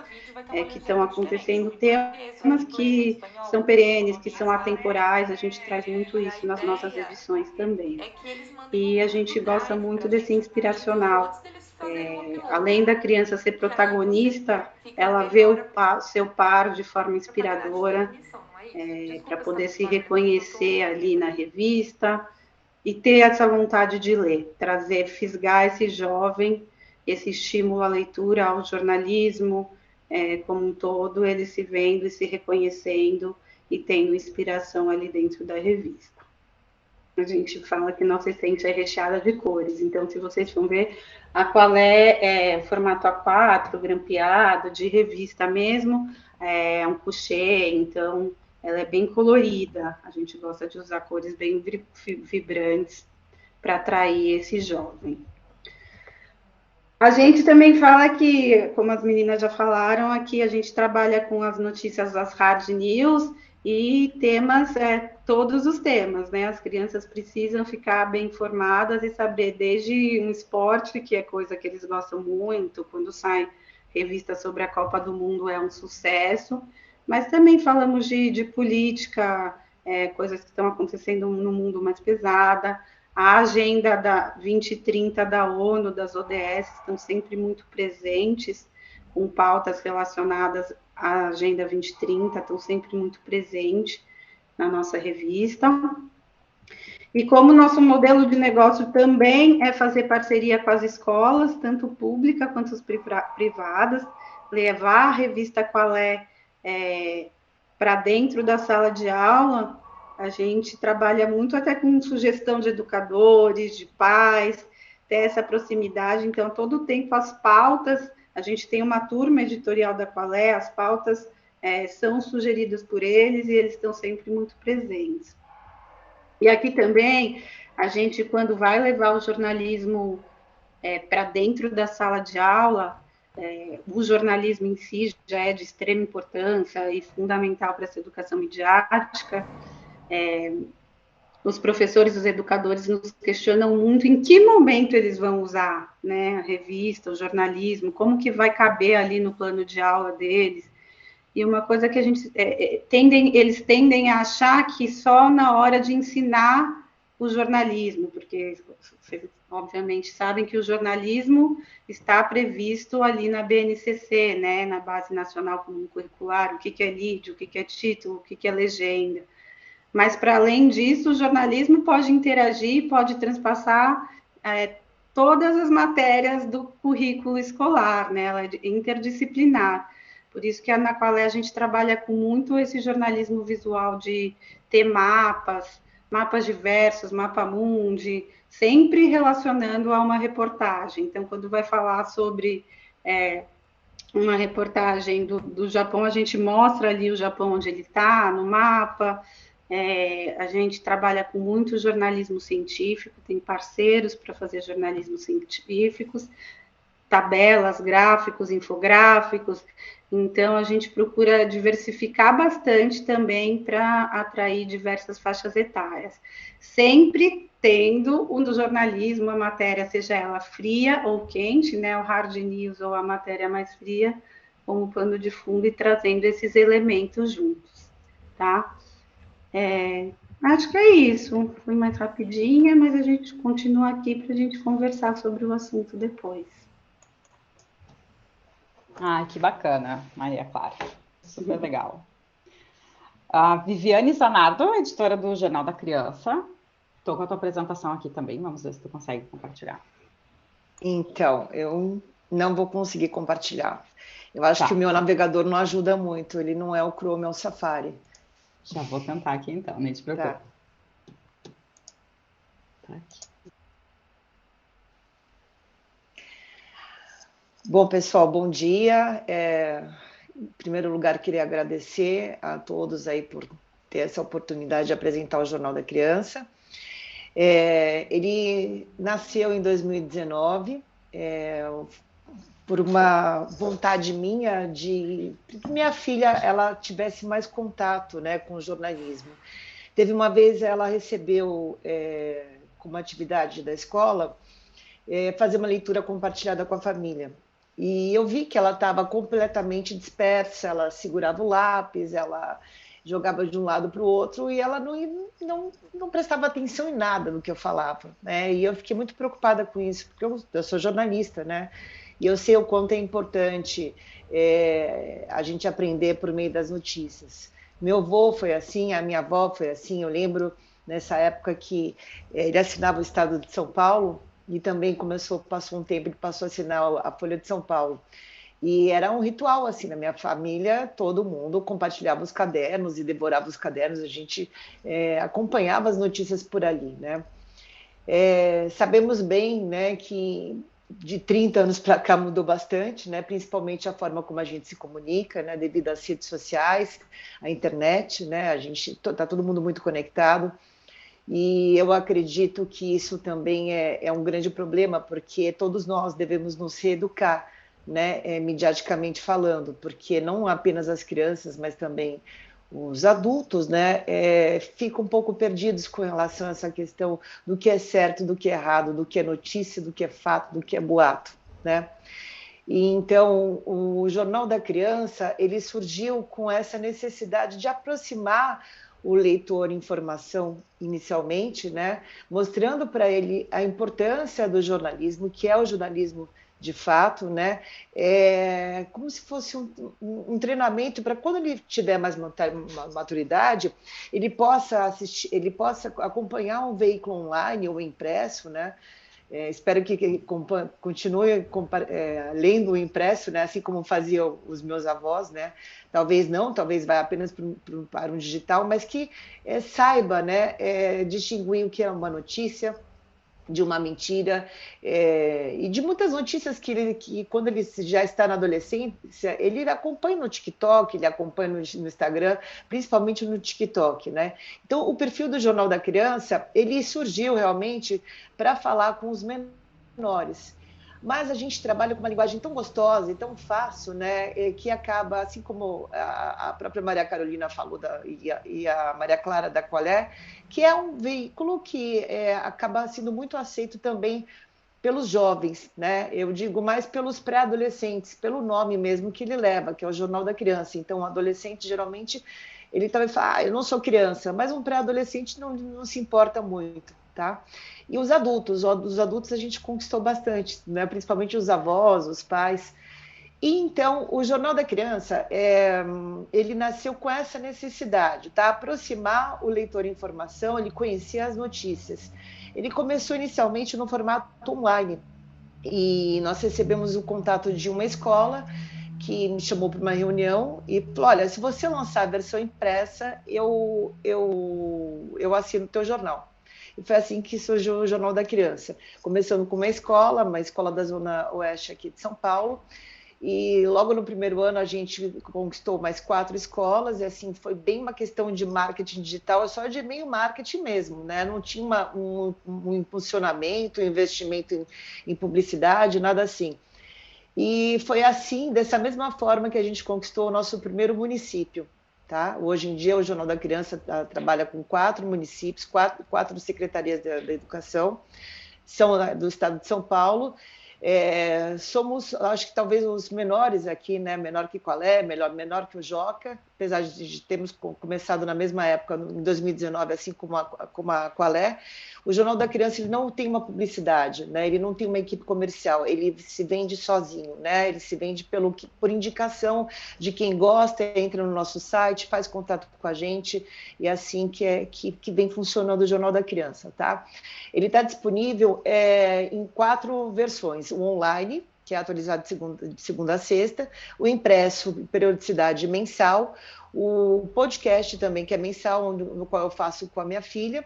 que estão acontecendo, temas que são perenes, que são atemporais, a gente traz muito isso nas nossas edições também. E a gente gosta muito desse inspiracional. Além da criança ser protagonista, ela vê o seu par de forma inspiradora, para poder se reconhecer ali na revista e ter essa vontade de ler, fisgar esse jovem, esse estímulo à leitura, ao jornalismo, como um todo, ele se vendo e se reconhecendo e tendo inspiração ali dentro da revista. A gente fala que nossa essência é recheada de cores, então se vocês vão ver, a Qualé formato A4, grampeado, de revista mesmo, é um coucher, então ela é bem colorida, a gente gosta de usar cores bem vibrantes para atrair esse jovem. A gente também fala que, como as meninas já falaram, aqui a gente trabalha com as notícias das hard news e temas, todos os temas, né? As crianças precisam ficar bem informadas e saber desde um esporte, que é coisa que eles gostam muito, quando sai revista sobre a Copa do Mundo é um sucesso, mas também falamos de política, coisas que estão acontecendo no mundo mais pesada. A agenda da 2030 da ONU, das ODS, estão sempre muito presentes, com pautas relacionadas à Agenda 2030, estão sempre muito presentes na nossa revista. E como nosso modelo de negócio também é fazer parceria com as escolas, tanto pública quanto as privadas, levar a revista Qualé para dentro da sala de aula, a gente trabalha muito até com sugestão de educadores, de pais, ter essa proximidade. Então, todo o tempo as pautas, a gente tem uma turma editorial da Qualé, as pautas são sugeridas por eles e eles estão sempre muito presentes. E aqui também, a gente, quando vai levar o jornalismo para dentro da sala de aula, O jornalismo em si já é de extrema importância e fundamental para essa educação midiática. Os professores, os educadores nos questionam muito em que momento eles vão usar, né, a revista, o jornalismo, como que vai caber ali no plano de aula deles. E uma coisa que a gente eles tendem a achar que só na hora de ensinar o jornalismo, porque vocês obviamente sabem que o jornalismo está previsto ali na BNCC, né, na Base Nacional Comum Curricular, o que é LID, o que é título, o que é legenda. Mas, para além disso, o jornalismo pode interagir, pode transpassar todas as matérias do currículo escolar, né? Ela é interdisciplinar. Por isso que na Qualé a gente trabalha com muito esse jornalismo visual de ter mapas diversos, mapa mundi, sempre relacionando a uma reportagem. Então, quando vai falar sobre uma reportagem do Japão, a gente mostra ali o Japão onde ele está, no mapa. A gente trabalha com muito jornalismo científico, tem parceiros para fazer jornalismo científicos, tabelas, gráficos, infográficos. Então, a gente procura diversificar bastante também para atrair diversas faixas etárias. Sempre tendo no jornalismo a matéria, seja ela fria ou quente, né, o hard news ou a matéria mais fria, como pano de fundo e trazendo esses elementos juntos, tá? Acho que é isso. Foi mais rapidinha, mas a gente continua aqui para a gente conversar sobre o assunto depois. Que bacana, Maria Clara. Super legal. A Viviane Zanardo, editora do Jornal da Criança. Estou com a tua apresentação aqui também. Vamos ver se tu consegue compartilhar. Então, eu não vou conseguir compartilhar. Eu acho que o meu navegador não ajuda muito. Ele não é o Chrome, é o Safari. Já vou tentar aqui então, nem te preocupe. Tá aqui. Bom, pessoal, bom dia. Em primeiro lugar, queria agradecer a todos aí por ter essa oportunidade de apresentar o Jornal da Criança. Ele nasceu em 2019, por uma vontade minha de que minha filha ela tivesse mais contato, né, com o jornalismo. Teve uma vez ela recebeu como atividade da escola fazer uma leitura compartilhada com a família. E eu vi que ela estava completamente dispersa, ela segurava o lápis, ela jogava de um lado para o outro e ela não prestava atenção em nada do que eu falava, né? E eu fiquei muito preocupada com isso, porque eu sou jornalista, né? E eu sei o quanto é importante a gente aprender por meio das notícias. Meu avô foi assim, a minha avó foi assim. Eu lembro nessa época que ele assinava o Estado de São Paulo e também passou um tempo, ele passou a assinar a Folha de São Paulo. E era um ritual, assim, na minha família, todo mundo compartilhava os cadernos e devorava os cadernos, a gente acompanhava as notícias por ali, né? Sabemos bem, né, que de 30 anos para cá mudou bastante, né? Principalmente a forma como a gente se comunica, né? Devido às redes sociais, à internet, né? A gente está todo mundo muito conectado. E eu acredito que isso também é um grande problema, porque todos nós devemos nos reeducar, né, midiaticamente falando, porque não apenas as crianças, mas também os adultos, né, ficam um pouco perdidos com relação a essa questão do que é certo, do que é errado, do que é notícia, do que é fato, do que é boato, né? E então o Jornal da Criança ele surgiu com essa necessidade de aproximar o leitor informação inicialmente, né, mostrando para ele a importância do jornalismo, que é o jornalismo de fato, né, como se fosse um treinamento para quando ele tiver mais maturidade, ele possa assistir, ele possa acompanhar um veículo online ou impresso, né. Espero que continue lendo o impresso, né, assim como faziam os meus avós, né. Talvez não, talvez vá apenas para um digital, mas que saiba, né, distinguir o que é uma notícia de uma mentira, e de muitas notícias que quando ele já está na adolescência, ele acompanha no TikTok, ele acompanha no Instagram, principalmente no TikTok, né? Então, o perfil do Jornal da Criança, ele surgiu realmente para falar com os menores. mas a gente trabalha com uma linguagem tão gostosa e tão fácil, né, que acaba, assim como a própria Maria Carolina falou e a Maria Clara da Qualé, que é um veículo que acaba sendo muito aceito também pelos jovens, né? Eu digo mais pelos pré-adolescentes, pelo nome mesmo que ele leva, que é o Jornal da Criança. Então, o adolescente, geralmente, ele também fala, eu não sou criança, mas um pré-adolescente não se importa muito, tá? E os adultos a gente conquistou bastante, né? Principalmente os avós, os pais. E então, o Jornal da Criança, ele nasceu com essa necessidade, tá? Aproximar o leitor em informação, ele conhecer as notícias. Ele começou inicialmente no formato online, e nós recebemos o contato de uma escola que me chamou para uma reunião e falou, olha, se você lançar a versão impressa, eu assino o teu jornal. E foi assim que surgiu o Jornal da Criança, começando com uma escola da Zona Oeste aqui de São Paulo, e logo no primeiro ano a gente conquistou mais 4 escolas, e assim, foi bem uma questão de marketing digital, só de meio marketing mesmo, né? Não tinha um impulsionamento, um investimento em publicidade, nada assim. E foi assim, dessa mesma forma que a gente conquistou o nosso primeiro município. Tá? Hoje em dia o Jornal da Criança trabalha com 4 municípios, 4 secretarias da educação, são do estado de São Paulo. Somos, acho que talvez os menores aqui, né? Menor que Qualé, menor que o Joca, apesar de termos começado na mesma época, em 2019, assim como a Qualé. O Jornal da Criança ele não tem uma publicidade, né? Ele não tem uma equipe comercial, ele se vende sozinho, né? Ele se vende por indicação de quem gosta, entra no nosso site, faz contato com a gente, e é assim que vem funcionando o Jornal da Criança, tá? Ele está disponível em 4 versões: o online, que é atualizado de segunda a sexta, o impresso, periodicidade mensal, o podcast também, que é mensal, no qual eu faço com a minha filha.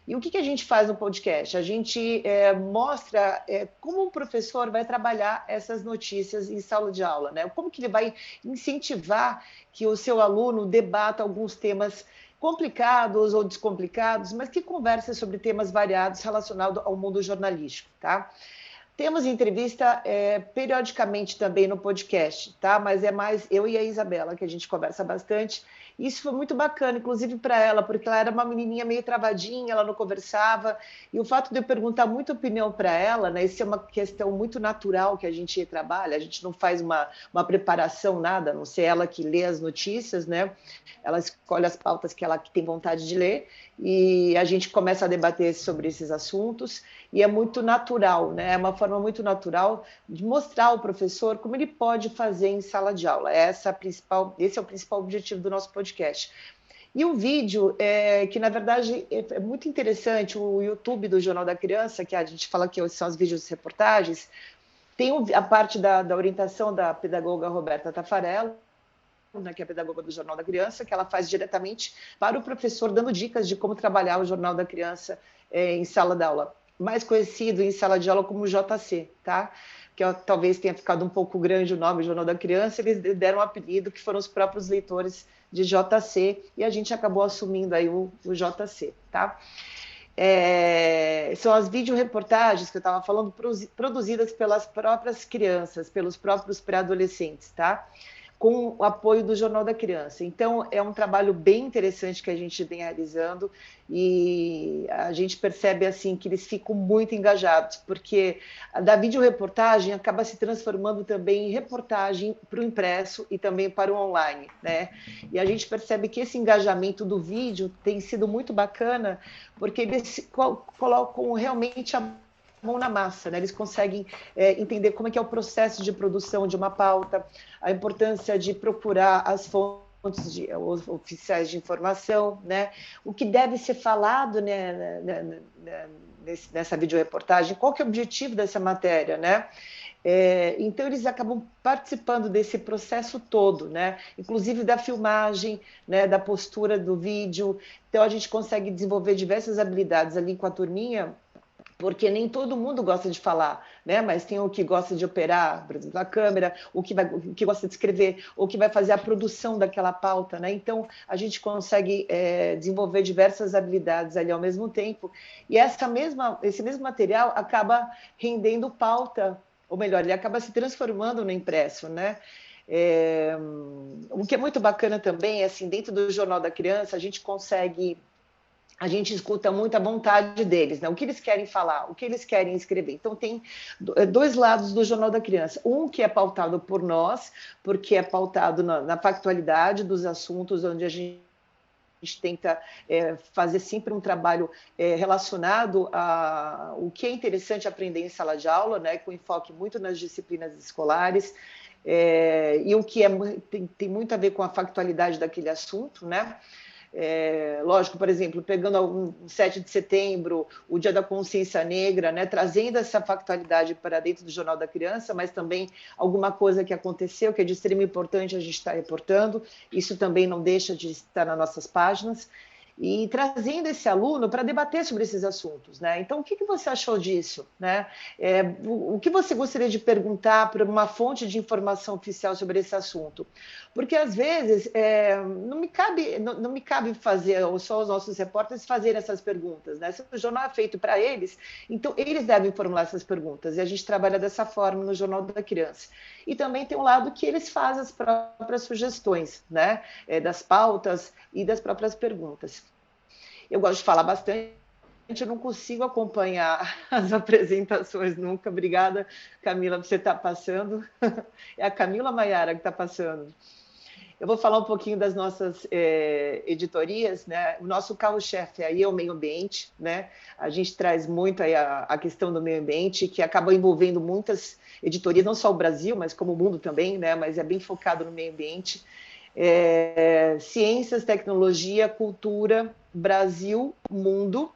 E o que a gente faz no podcast? A gente mostra como um professor vai trabalhar essas notícias em sala de aula, né? Como que ele vai incentivar que o seu aluno debata alguns temas complicados ou descomplicados, mas que conversa sobre temas variados relacionados ao mundo jornalístico, tá? Temos entrevista periodicamente também no podcast, tá? Mas é mais eu e a Isabela que a gente conversa bastante. Isso foi muito bacana, inclusive para ela, porque ela era uma menininha meio travadinha, ela não conversava, e o fato de eu perguntar muita opinião para ela, né, isso é uma questão muito natural que a gente trabalha, a gente não faz uma preparação, nada, a não ser ela que lê as notícias, né, ela escolhe as pautas que ela tem vontade de ler, e a gente começa a debater sobre esses assuntos, e é muito natural, né, é uma forma muito natural de mostrar ao professor como ele pode fazer em sala de aula. Esse é o principal objetivo do nosso podcast. E o vídeo, que na verdade é muito interessante, o YouTube do Jornal da Criança, que a gente fala que são os vídeos de reportagens, tem a parte da orientação da pedagoga Roberta Tafarello, né, que é a pedagoga do Jornal da Criança, que ela faz diretamente para o professor, dando dicas de como trabalhar o Jornal da Criança em sala de aula, mais conhecido em sala de aula como JC, tá? Que talvez tenha ficado um pouco grande o nome, Jornal da Criança, eles deram um apelido que foram os próprios leitores de JC, e a gente acabou assumindo aí o JC, tá? São as videoreportagens que eu estava falando, produzidas pelas próprias crianças, pelos próprios pré-adolescentes, tá? Com o apoio do Jornal da Criança. Então, é um trabalho bem interessante que a gente vem realizando, e a gente percebe assim que eles ficam muito engajados, porque da videoreportagem acaba se transformando também em reportagem para o impresso e também para o online, né? E a gente percebe que esse engajamento do vídeo tem sido muito bacana, porque eles colocam realmente a mão na massa, né? Eles conseguem entender como é que é o processo de produção de uma pauta, a importância de procurar as fontes oficiais de informação, né? O que deve ser falado, né, nessa videoreportagem, qual que é o objetivo dessa matéria, né? Então eles acabam participando desse processo todo, né? Inclusive da filmagem, né? Da postura do vídeo. Então a gente consegue desenvolver diversas habilidades ali com a turminha, porque nem todo mundo gosta de falar, né? Mas tem o que gosta de operar, por exemplo, a câmera, o que gosta de escrever, o que vai fazer a produção daquela pauta, né? Então, a gente consegue desenvolver diversas habilidades ali ao mesmo tempo, e esse mesmo material acaba rendendo pauta ou melhor, ele acaba se transformando no impresso, né? O que é muito bacana também é assim, dentro do Jornal da Criança, a gente escuta muito a vontade deles, né? O que eles querem falar, o que eles querem escrever. Então, tem dois lados do Jornal da Criança. Um que é pautado por nós, porque é pautado na factualidade dos assuntos, onde a gente tenta fazer sempre um trabalho relacionado a o que é interessante aprender em sala de aula, né? Com enfoque muito nas disciplinas escolares, e o que tem muito a ver com a factualidade daquele assunto, né? Lógico, por exemplo, pegando um 7 de setembro, o Dia da Consciência Negra, né, trazendo essa factualidade para dentro do Jornal da Criança, mas também alguma coisa que aconteceu, que é de extrema importância a gente está reportando, isso também não deixa de estar nas nossas páginas, e trazendo esse aluno para debater sobre esses assuntos, né? Então, o que você achou disso, né? O que você gostaria de perguntar para uma fonte de informação oficial sobre esse assunto? Porque, às vezes, não me cabe fazer, ou só os nossos repórteres fazerem essas perguntas, né? Se o jornal é feito para eles, então eles devem formular essas perguntas, e a gente trabalha dessa forma no Jornal da Criança. E também tem um lado que eles fazem as próprias sugestões, né? Das pautas e das próprias perguntas. Eu gosto de falar bastante, eu não consigo acompanhar as apresentações nunca. Obrigada, Camila, por você estar passando. É a Camila Maiara que está passando. Eu vou falar um pouquinho das nossas editorias, né? O nosso carro-chefe aí é o meio ambiente, né? A gente traz muito aí a questão do meio ambiente, que acaba envolvendo muitas editorias, não só o Brasil, mas como o mundo também, né? Mas é bem focado no meio ambiente. Ciências, tecnologia, cultura, Brasil, mundo,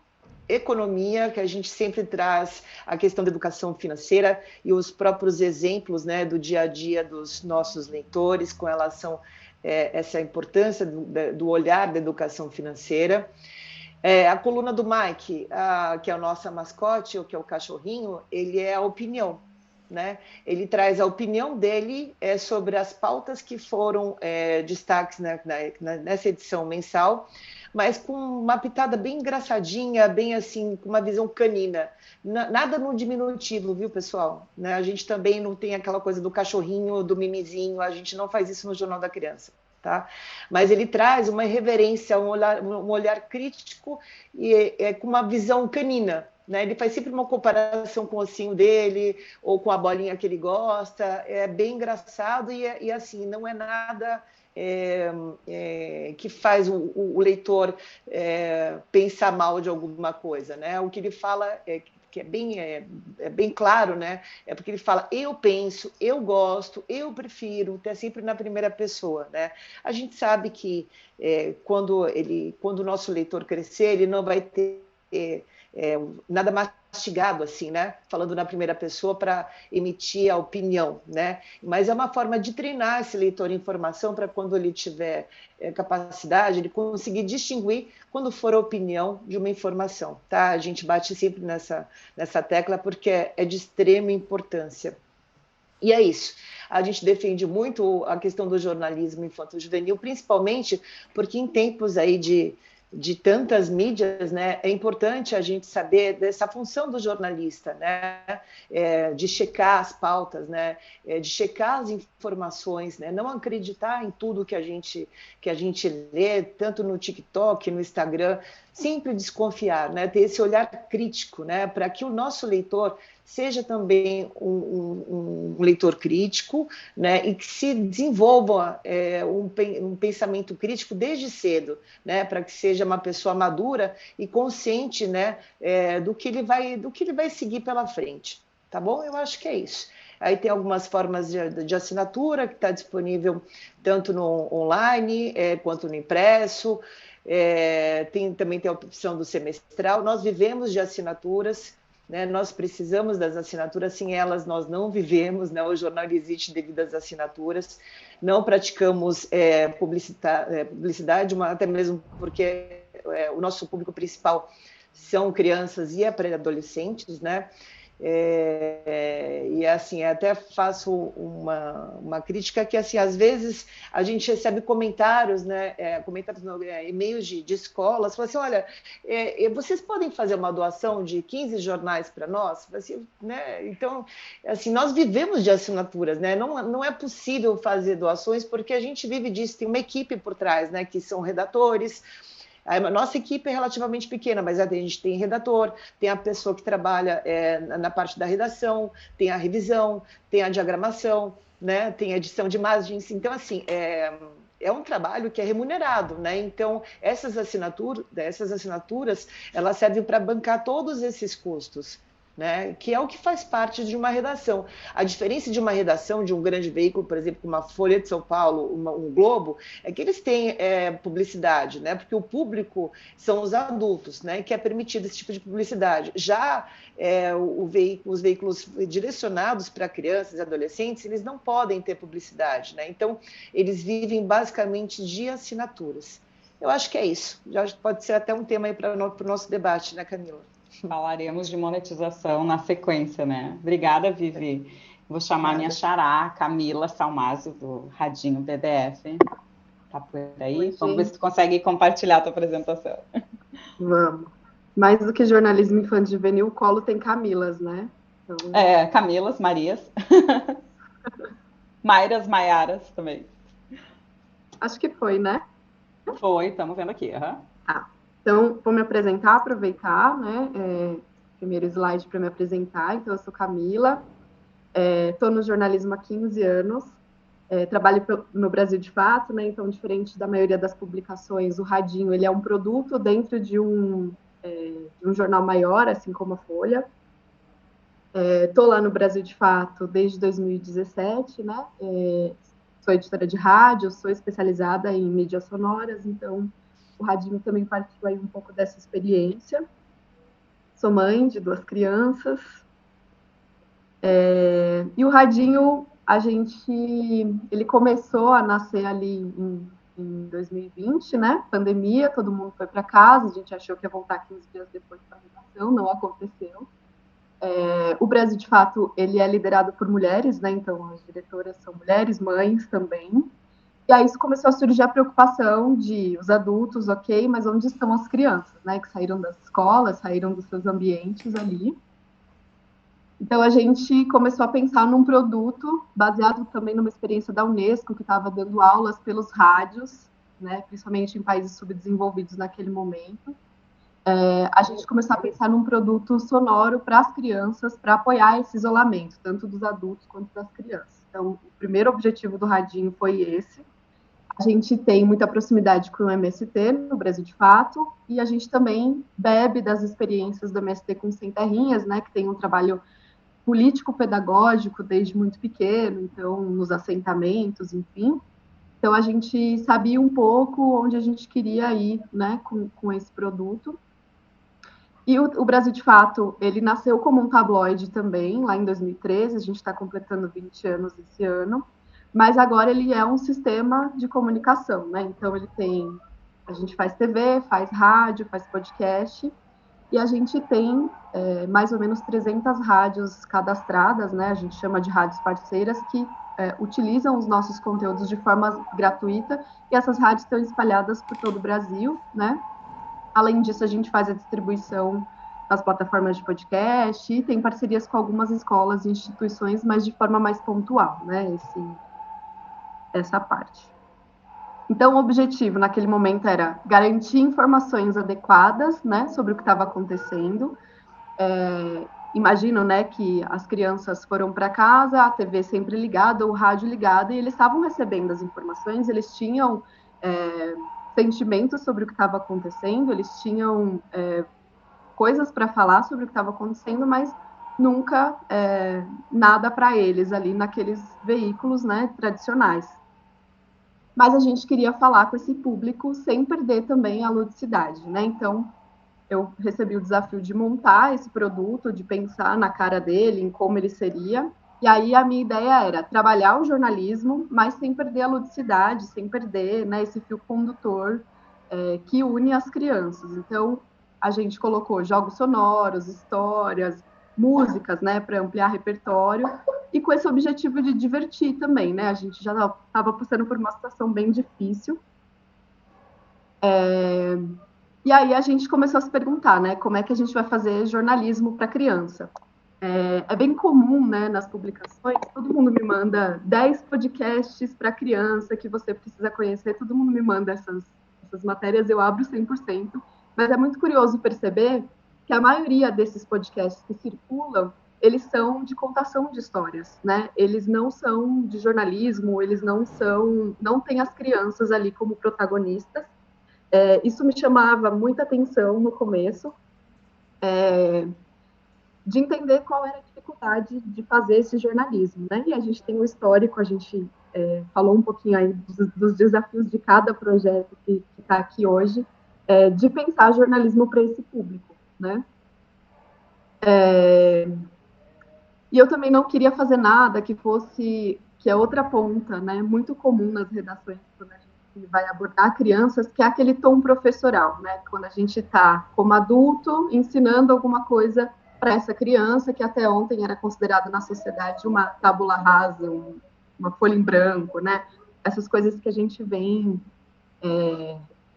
economia, que a gente sempre traz a questão da educação financeira e os próprios exemplos, né, do dia a dia dos nossos leitores com relação a essa importância do olhar da educação financeira. A coluna do Mike, que é a nossa mascote, ou que é o cachorrinho, ele é a opinião. Né? Ele traz a opinião dele sobre as pautas que foram destaques nessa edição mensal, mas com uma pitada bem engraçadinha, bem assim, com uma visão canina. Nada no diminutivo, viu, pessoal? Né? A gente também não tem aquela coisa do cachorrinho, do mimizinho, a gente não faz isso no Jornal da Criança. Tá? Mas ele traz uma irreverência, um olhar crítico e com uma visão canina. Né? Ele faz sempre uma comparação com o ossinho dele ou com a bolinha que ele gosta. É bem engraçado e assim, não é nada que faz o leitor pensar mal de alguma coisa. Né? O que ele fala que é bem claro, né? É porque ele fala, eu penso, eu gosto, eu prefiro, é sempre na primeira pessoa, né? A gente sabe que quando o nosso leitor crescer, ele não vai ter nada mastigado assim, né? Falando na primeira pessoa para emitir a opinião, né? Mas é uma forma de treinar esse leitor em informação para quando ele tiver capacidade, ele conseguir distinguir quando for a opinião de uma informação, tá? A gente bate sempre nessa tecla porque é de extrema importância. E é isso. A gente defende muito a questão do jornalismo infanto-juvenil, principalmente porque em tempos aí de tantas mídias, né, é importante a gente saber dessa função do jornalista, né, de checar as pautas, né, de checar as informações, né, não acreditar em tudo que a gente lê, tanto no TikTok, no Instagram, sempre desconfiar, né, ter esse olhar crítico, né, para que o nosso leitor seja também um leitor crítico, né, e que se desenvolva um pensamento crítico desde cedo, né, para que seja uma pessoa madura e consciente, né, do que ele vai seguir pela frente, tá bom? Eu acho que é isso. Aí tem algumas formas de assinatura que está disponível tanto no online quanto no impresso. Também tem a opção do semestral. Nós vivemos de assinaturas, né? Nós precisamos das assinaturas, sem elas nós não vivemos, né? O jornal existe devido às assinaturas. Não praticamos publicidade, até mesmo porque o nosso público principal são crianças e pré-adolescentes, né? E assim, até faço uma crítica que, assim, às vezes a gente recebe comentários, né, e-mails de escolas, falam assim, olha, vocês podem fazer uma doação de 15 jornais para nós? Assim, né? Então, assim, nós vivemos de assinaturas, né? Não é possível fazer doações porque a gente vive disso, tem uma equipe por trás, né, que são redatores. A nossa equipe é relativamente pequena, mas a gente tem redator, tem a pessoa que trabalha na parte da redação, tem a revisão, tem a diagramação, né? Tem a edição de imagens. Então, assim, é um trabalho que é remunerado, né? Então, essas assinaturas, elas servem para bancar todos esses custos, né? Que é o que faz parte de uma redação. A diferença de uma redação de um grande veículo, por exemplo, como a Folha de São Paulo, um Globo, é que eles têm publicidade, né? Porque o público são os adultos, né? Que é permitido esse tipo de publicidade. Já os veículos direcionados para crianças e adolescentes, eles não podem ter publicidade, né? Então, eles vivem basicamente de assinaturas. Eu acho que é isso. Já pode ser até um tema aí para o nosso debate, né, Camila? Falaremos de monetização na sequência, né? Obrigada, Vivi. Vou chamar minha xará, Camila Salmásio, do Radinho BDF. Tá por aí? Oi, vamos ver se tu consegue compartilhar a tua apresentação. Vamos. Mais do que jornalismo infantil juvenil, o Colo tem Camilas, né? Então... Camilas, Marias. Mairas, Maiaras também. Acho que foi, né? Foi, estamos vendo aqui. Uhum. Então, vou me apresentar, aproveitar, né? Primeiro slide para me apresentar. Então, eu sou Camila, estou no jornalismo há 15 anos, trabalho no Brasil de Fato, né? Então, diferente da maioria das publicações, o Radinho ele é um produto dentro de um jornal maior, assim como a Folha. Estou lá no Brasil de Fato desde 2017, né? Sou editora de rádio, sou especializada em mídias sonoras, então o Radinho também partiu aí um pouco dessa experiência. Sou mãe de 2 crianças. E o Radinho, ele começou a nascer ali em 2020, né? Pandemia, todo mundo foi para casa, a gente achou que ia voltar 15 dias depois para a redação, não aconteceu. O Brasil, de Fato, ele é liderado por mulheres, né? Então, as diretoras são mulheres, mães também. E aí isso começou a surgir a preocupação de os adultos, ok, mas onde estão as crianças, né? Que saíram das escolas, saíram dos seus ambientes ali. Então, a gente começou a pensar num produto baseado também numa experiência da Unesco, que estava dando aulas pelos rádios, né? Principalmente em países subdesenvolvidos naquele momento. A gente começou a pensar num produto sonoro para as crianças, para apoiar esse isolamento, tanto dos adultos quanto das crianças. Então, o primeiro objetivo do Radinho foi esse. A gente tem muita proximidade com o MST no Brasil de Fato, e a gente também bebe das experiências do MST com Sem Terrinhas, né, que tem um trabalho político-pedagógico desde muito pequeno, então, nos assentamentos, enfim. Então, a gente sabia um pouco onde a gente queria ir, né, com esse produto. E o Brasil de Fato, ele nasceu como um tabloide também, lá em 2013, a gente está completando 20 anos esse ano, mas agora ele é um sistema de comunicação, né? Então, a gente faz TV, faz rádio, faz podcast, e a gente tem mais ou menos 300 rádios cadastradas, né? A gente chama de rádios parceiras, que utilizam os nossos conteúdos de forma gratuita, e essas rádios estão espalhadas por todo o Brasil, né? Além disso, a gente faz a distribuição nas plataformas de podcast e tem parcerias com algumas escolas e instituições, mas de forma mais pontual, né? Essa parte. Então, o objetivo naquele momento era garantir informações adequadas, né, sobre o que estava acontecendo. Imagino, né, que as crianças foram para casa, a TV sempre ligada, o rádio ligado, e eles estavam recebendo as informações, eles tinham sentimentos sobre o que estava acontecendo, eles tinham coisas para falar sobre o que estava acontecendo, mas nunca nada para eles ali naqueles veículos, né, tradicionais. Mas a gente queria falar com esse público sem perder também a ludicidade, né? Então, eu recebi o desafio de montar esse produto, de pensar na cara dele, em como ele seria. E aí a minha ideia era trabalhar o jornalismo, mas sem perder a ludicidade, sem perder, né, esse fio condutor que une as crianças. Então, a gente colocou jogos sonoros, histórias, músicas, né, para ampliar repertório, e com esse objetivo de divertir também, né? A gente já estava passando por uma situação bem difícil. E aí a gente começou a se perguntar, né, como é que a gente vai fazer jornalismo para criança? É bem comum, né, nas publicações, todo mundo me manda 10 podcasts para criança que você precisa conhecer, todo mundo me manda essas matérias, eu abro 100%, mas é muito curioso perceber que a maioria desses podcasts que circulam, eles são de contação de histórias, né? Eles não são de jornalismo, eles não têm as crianças ali como protagonistas. Isso me chamava muita atenção no começo, de entender qual era a dificuldade de fazer esse jornalismo, né? E a gente tem um histórico, a gente falou um pouquinho aí dos desafios de cada projeto que está aqui hoje, de pensar jornalismo para esse público, né? E eu também não queria fazer nada que é outra ponta, né? Muito comum nas redações quando a gente vai abordar crianças, que é aquele tom professoral, né? Quando a gente está como adulto ensinando alguma coisa para essa criança que até ontem era considerada na sociedade uma tábula rasa, uma folha em branco, né? Essas coisas que a gente vem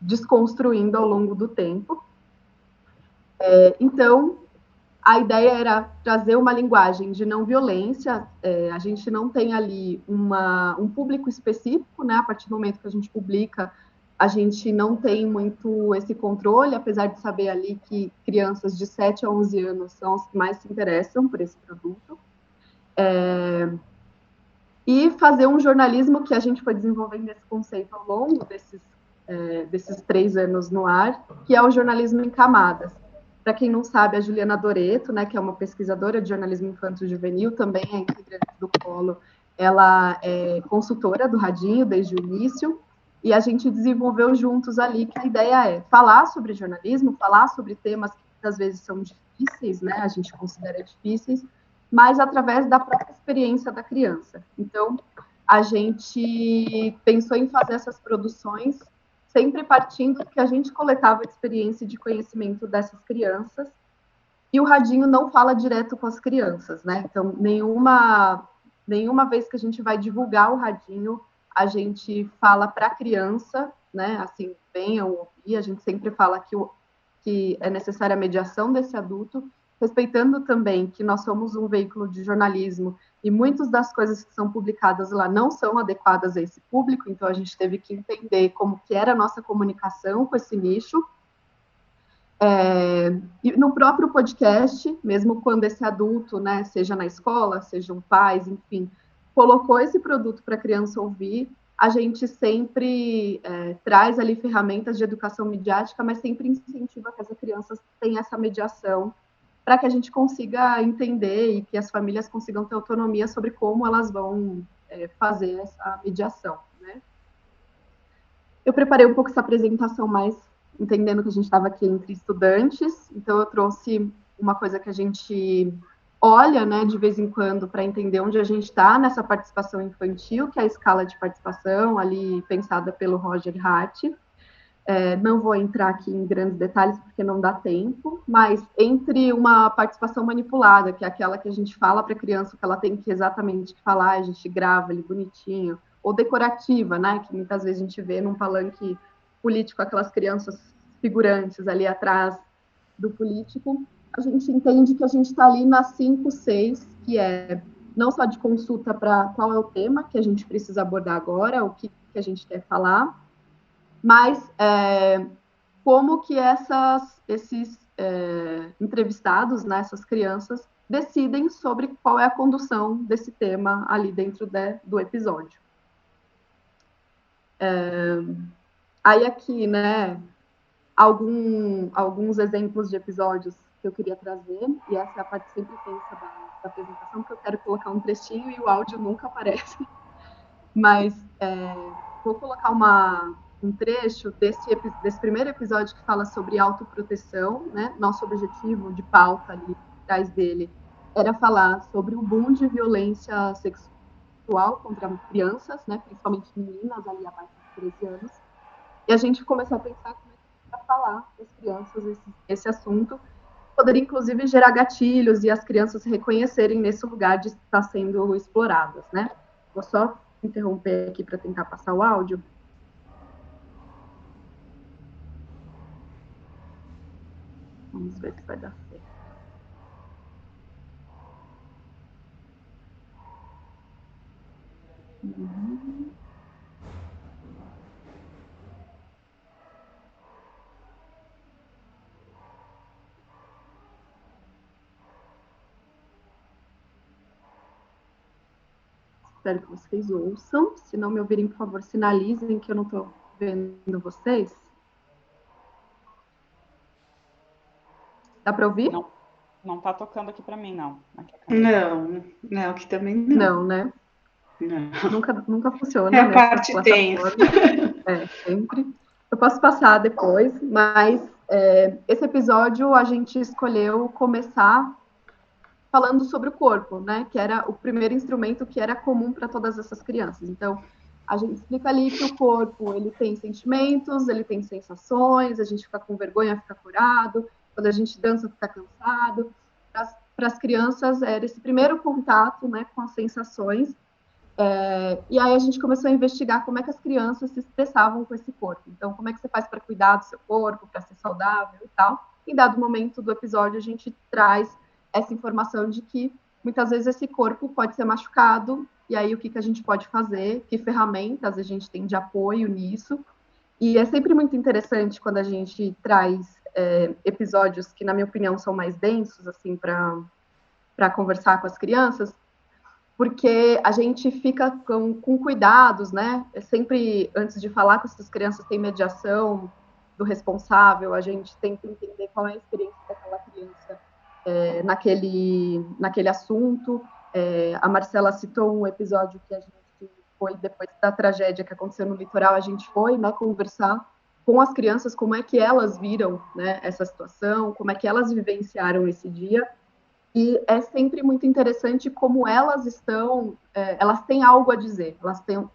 desconstruindo ao longo do tempo. Então, a ideia era trazer uma linguagem de não violência. A gente não tem ali um público específico, né? A partir do momento que a gente publica, a gente não tem muito esse controle, apesar de saber ali que crianças de 7 a 11 anos são os que mais se interessam por esse produto. E fazer um jornalismo que a gente foi desenvolvendo esse conceito ao longo desses 3 anos no ar, que é o jornalismo em camadas. Para quem não sabe, a Juliana Doreto, né, que é uma pesquisadora de jornalismo infanto-juvenil, também é integrante do Polo, ela é consultora do Radinho desde o início, e a gente desenvolveu juntos ali que a ideia é falar sobre jornalismo, falar sobre temas que às vezes são difíceis, né, a gente considera difíceis, mas através da própria experiência da criança. Então, a gente pensou em fazer essas produções sempre partindo que a gente coletava a experiência de conhecimento dessas crianças, e o Radinho não fala direto com as crianças, né? Então, nenhuma vez que a gente vai divulgar o Radinho, a gente fala para a criança, né? Assim, venham ouvir, a gente sempre fala que é necessária a mediação desse adulto, respeitando também que nós somos um veículo de jornalismo e muitas das coisas que são publicadas lá não são adequadas a esse público, então a gente teve que entender como que era a nossa comunicação com esse nicho. E no próprio podcast, mesmo quando esse adulto, né, seja na escola, sejam pais, enfim, colocou esse produto para a criança ouvir, a gente sempre traz ali ferramentas de educação midiática, mas sempre incentiva que as crianças tenham essa mediação para que a gente consiga entender e que as famílias consigam ter autonomia sobre como elas vão fazer essa mediação, né? Eu preparei um pouco essa apresentação mais entendendo que a gente estava aqui entre estudantes, então eu trouxe uma coisa que a gente olha, né, de vez em quando para entender onde a gente está nessa participação infantil, que é a escala de participação ali pensada pelo Roger Hart. Não vou entrar aqui em grandes detalhes porque não dá tempo, mas entre uma participação manipulada, que é aquela que a gente fala para a criança o que ela tem que exatamente falar, a gente grava ali bonitinho, ou decorativa, né, que muitas vezes a gente vê num palanque político, aquelas crianças figurantes ali atrás do político, a gente entende que a gente está ali na 5, 6, que é não só de consulta para qual é o tema que a gente precisa abordar agora, o que a gente quer falar, mas como que esses entrevistados, né, essas crianças, decidem sobre qual é a condução desse tema ali dentro do episódio. Aí aqui, né, alguns exemplos de episódios que eu queria trazer, e essa é a parte sempre tensa da apresentação, porque eu quero colocar um trechinho e o áudio nunca aparece. Mas vou colocar um trecho desse primeiro episódio que fala sobre autoproteção, né? Nosso objetivo de pauta ali atrás dele era falar sobre o boom de violência sexual contra crianças, né? Principalmente meninas ali abaixo de 13 anos. E a gente começou a pensar como é que a gente vai falar para as crianças esse assunto. poderia, inclusive, gerar gatilhos e as crianças se reconhecerem nesse lugar de estar sendo exploradas, né? Vou só interromper aqui para tentar passar o áudio. Vamos ver se vai dar certo. Espero que vocês ouçam. Se não me ouvirem, por favor, sinalizem que eu não estou vendo vocês. Dá para ouvir? Não tá tocando aqui para mim, não. Não, aqui também não. Não, né? Não. Nunca funciona. É a parte tensa. Sempre. Eu posso passar depois, mas esse episódio a gente escolheu começar falando sobre o corpo, né? Que era o primeiro instrumento que era comum para todas essas crianças. Então, a gente explica ali que o corpo, ele tem sentimentos, ele tem sensações, a gente fica com vergonha, fica curado, quando a gente dança, fica cansado. Para as crianças, era esse primeiro contato, né, com as sensações. E aí a gente começou a investigar como é que as crianças se expressavam com esse corpo. Então, como é que você faz para cuidar do seu corpo, para ser saudável e tal. Em dado momento do episódio, a gente traz essa informação de que muitas vezes esse corpo pode ser machucado, e aí o que a gente pode fazer, que ferramentas a gente tem de apoio nisso. E é sempre muito interessante quando a gente traz episódios que, na minha opinião, são mais densos, assim, para conversar com as crianças, porque a gente fica com cuidados, né? Sempre, antes de falar com essas crianças, tem mediação do responsável, a gente tenta entender qual é a experiência daquela criança naquele assunto. A Marcela citou um episódio que a gente foi, depois da tragédia que aconteceu no litoral, a gente foi, né, conversar com as crianças como é que elas viram, né, essa situação, como é que elas vivenciaram esse dia. E é sempre muito interessante como elas estão, elas têm algo a dizer, elas têm,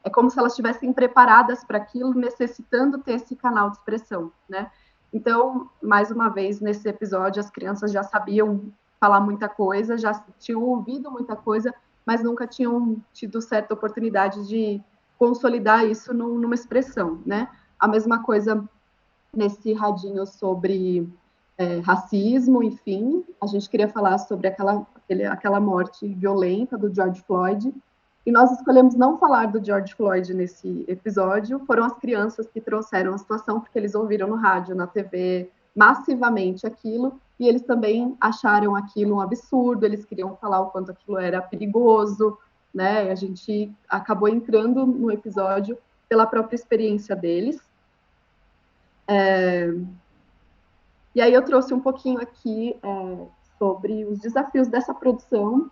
é como se elas estivessem preparadas para aquilo, necessitando ter esse canal de expressão, né? Então, mais uma vez, nesse episódio, as crianças já sabiam falar muita coisa, já tinham ouvido muita coisa, mas nunca tinham tido certa oportunidade de consolidar isso numa expressão, né? A mesma coisa nesse radinho sobre racismo, enfim, a gente queria falar sobre aquela morte violenta do George Floyd, e nós escolhemos não falar do George Floyd nesse episódio. Foram as crianças que trouxeram a situação, porque eles ouviram no rádio, na TV, massivamente aquilo, e eles também acharam aquilo um absurdo, eles queriam falar o quanto aquilo era perigoso, né? A gente acabou entrando no episódio pela própria experiência deles. E aí eu trouxe um pouquinho aqui sobre os desafios dessa produção,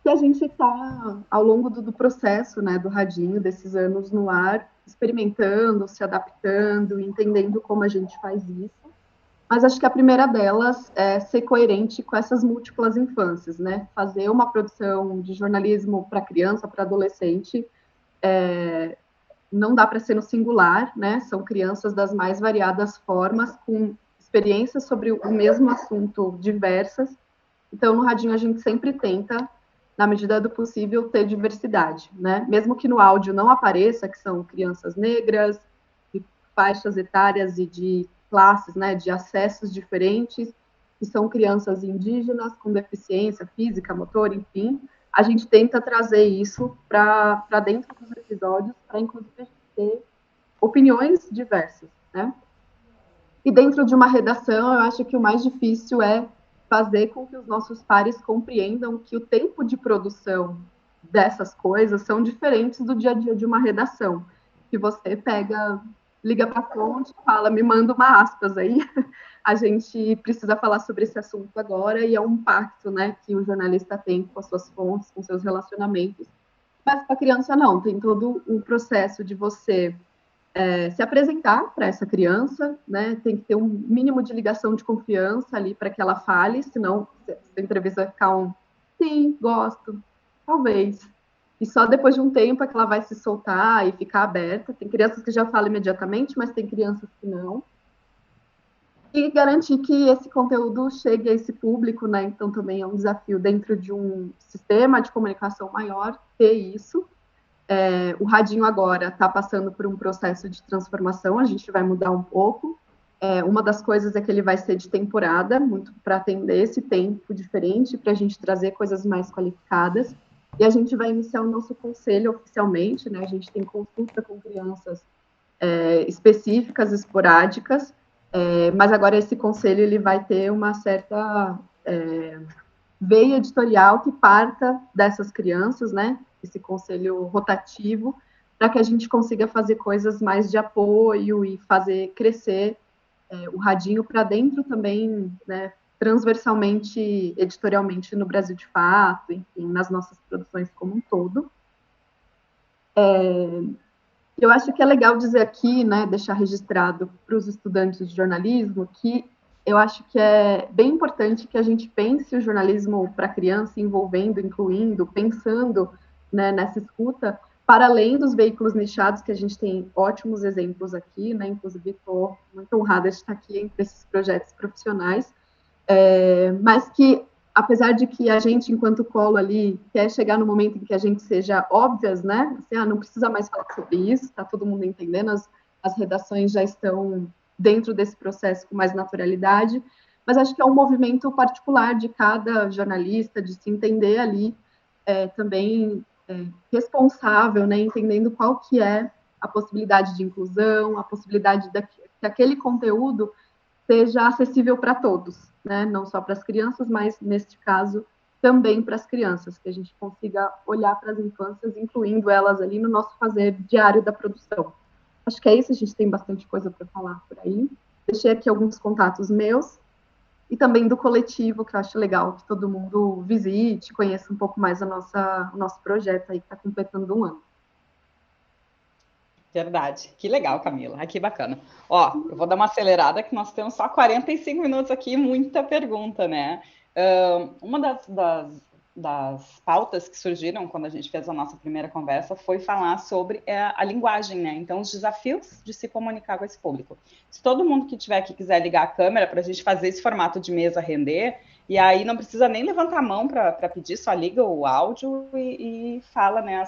que a gente está, ao longo do processo, né, do radinho, desses anos no ar, experimentando, se adaptando, entendendo como a gente faz isso. Mas acho que a primeira delas é ser coerente com essas múltiplas infâncias, né? Fazer uma produção de jornalismo para criança, para adolescente, não dá para ser no singular, né? São crianças das mais variadas formas, com experiências sobre o mesmo assunto diversas. Então, no radinho, a gente sempre tenta, na medida do possível, ter diversidade, né? Mesmo que no áudio não apareça, que são crianças negras, de faixas etárias e de classes, né, de acessos diferentes, que são crianças indígenas com deficiência física, motor, enfim, a gente tenta trazer isso para dentro dos episódios, para inclusive ter opiniões diversas, né? E dentro de uma redação, eu acho que o mais difícil é fazer com que os nossos pares compreendam que o tempo de produção dessas coisas são diferentes do dia a dia de uma redação. Que você liga para a fonte e fala, me manda uma aspas aí, a gente precisa falar sobre esse assunto agora, e é um pacto, né, que o jornalista tem com as suas fontes, com seus relacionamentos. Mas para a criança não, tem todo um processo de você se apresentar para essa criança, né? Tem que ter um mínimo de ligação de confiança ali para que ela fale, senão a entrevista vai ficar sim, gosto, talvez. E só depois de um tempo é que ela vai se soltar e ficar aberta. Tem crianças que já falam imediatamente, mas tem crianças que não. E garantir que esse conteúdo chegue a esse público, né? Então também é um desafio dentro de um sistema de comunicação maior ter isso. O Radinho agora está passando por um processo de transformação, a gente vai mudar um pouco. Uma das coisas é que ele vai ser de temporada, muito para atender esse tempo diferente, para a gente trazer coisas mais qualificadas. E a gente vai iniciar o nosso conselho oficialmente, né? A gente tem consulta com crianças específicas, esporádicas, mas agora esse conselho ele vai ter uma certa veia editorial que parta dessas crianças, né? Esse conselho rotativo, para que a gente consiga fazer coisas mais de apoio e fazer crescer o Radinho para dentro também, né, transversalmente, editorialmente no Brasil de Fato, enfim, nas nossas produções como um todo. Eu acho que é legal dizer aqui, né, deixar registrado para os estudantes de jornalismo, que eu acho que é bem importante que a gente pense o jornalismo para criança, envolvendo, incluindo, pensando, né, nessa escuta, para além dos veículos nichados, que a gente tem ótimos exemplos aqui, né? Inclusive estou muito honrada de estar aqui entre esses projetos profissionais, mas que, apesar de que a gente, enquanto colo ali, quer chegar no momento em que a gente seja óbvias, né? Assim, não precisa mais falar sobre isso, está todo mundo entendendo, as redações já estão dentro desse processo com mais naturalidade, mas acho que é um movimento particular de cada jornalista, de se entender ali também responsável, né, entendendo qual que é a possibilidade de inclusão, a possibilidade que aquele conteúdo seja acessível para todos, né, não só para as crianças, mas, neste caso, também para as crianças, que a gente consiga olhar para as infâncias, incluindo elas ali no nosso fazer diário da produção. Acho que é isso, a gente tem bastante coisa para falar por aí. Deixei aqui alguns contatos meus, e também do coletivo, que eu acho legal que todo mundo visite, conheça um pouco mais o nosso projeto aí, que está completando 1 ano. Verdade. Que legal, Camila. Que bacana. Eu vou dar uma acelerada, que nós temos só 45 minutos aqui, muita pergunta, né? Uma das pautas que surgiram quando a gente fez a nossa primeira conversa foi falar sobre a linguagem, né? Então, os desafios de se comunicar com esse público. Se todo mundo que tiver aqui quiser ligar a câmera para a gente fazer esse formato de mesa render, e aí não precisa nem levantar a mão para pedir, só liga o áudio e fala, né,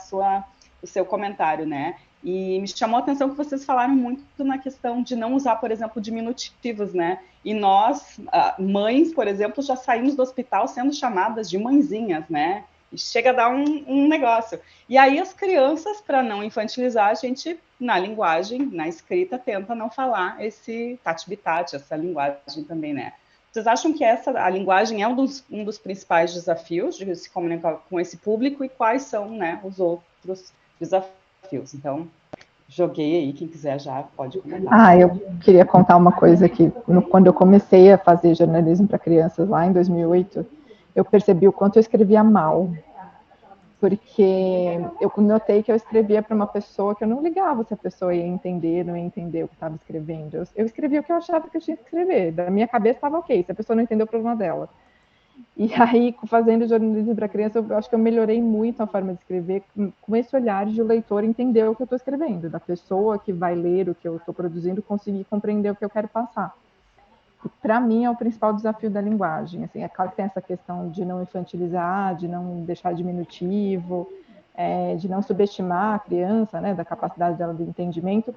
o seu comentário, né? E me chamou a atenção que vocês falaram muito na questão de não usar, por exemplo, diminutivos, né? E nós, mães, por exemplo, já saímos do hospital sendo chamadas de mãezinhas, né? E chega a dar um negócio. E aí as crianças, para não infantilizar, a gente, na linguagem, na escrita, tenta não falar esse tati-bitati, essa linguagem também, né? Vocês acham que a linguagem é um dos principais desafios de se comunicar com esse público e quais são, né, os outros desafios? Então, joguei aí, quem quiser já pode comentar. Eu queria contar uma coisa que quando eu comecei a fazer jornalismo para crianças lá em 2008, eu percebi o quanto eu escrevia mal, porque eu notei que eu escrevia para uma pessoa que eu não ligava se a pessoa ia entender, não ia entender o que estava escrevendo. Eu escrevia o que eu achava que eu tinha que escrever, da minha cabeça estava ok, se a pessoa não entendeu, o problema dela. E aí, fazendo jornalismo para criança, eu acho que eu melhorei muito a forma de escrever, com esse olhar de o leitor entender o que eu estou escrevendo, da pessoa que vai ler o que eu estou produzindo, conseguir compreender o que eu quero passar. E, para mim, é o principal desafio da linguagem. Assim, é claro que tem essa questão de não infantilizar, de não deixar diminutivo, de não subestimar a criança, né, da capacidade dela de entendimento,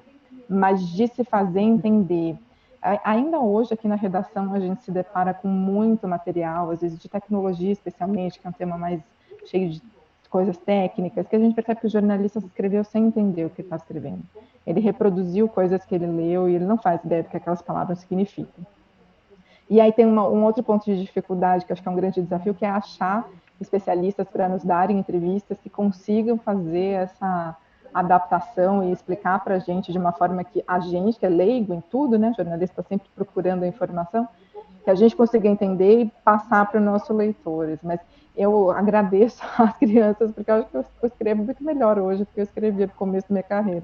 mas de se fazer entender. Ainda hoje, aqui na redação, a gente se depara com muito material, às vezes de tecnologia especialmente, que é um tema mais cheio de coisas técnicas, que a gente percebe que o jornalista escreveu sem entender o que ele está escrevendo. Ele reproduziu coisas que ele leu e ele não faz ideia do que aquelas palavras significam. E aí tem um outro ponto de dificuldade, que acho que é um grande desafio, que é achar especialistas para nos darem entrevistas que consigam fazer essa adaptação e explicar para a gente de uma forma que a gente, que é leigo em tudo, né, jornalista está sempre procurando a informação, que a gente consiga entender e passar para os nossos leitores. Mas eu agradeço às crianças, porque eu acho que eu escrevo muito melhor hoje do que eu escrevia no começo da minha carreira.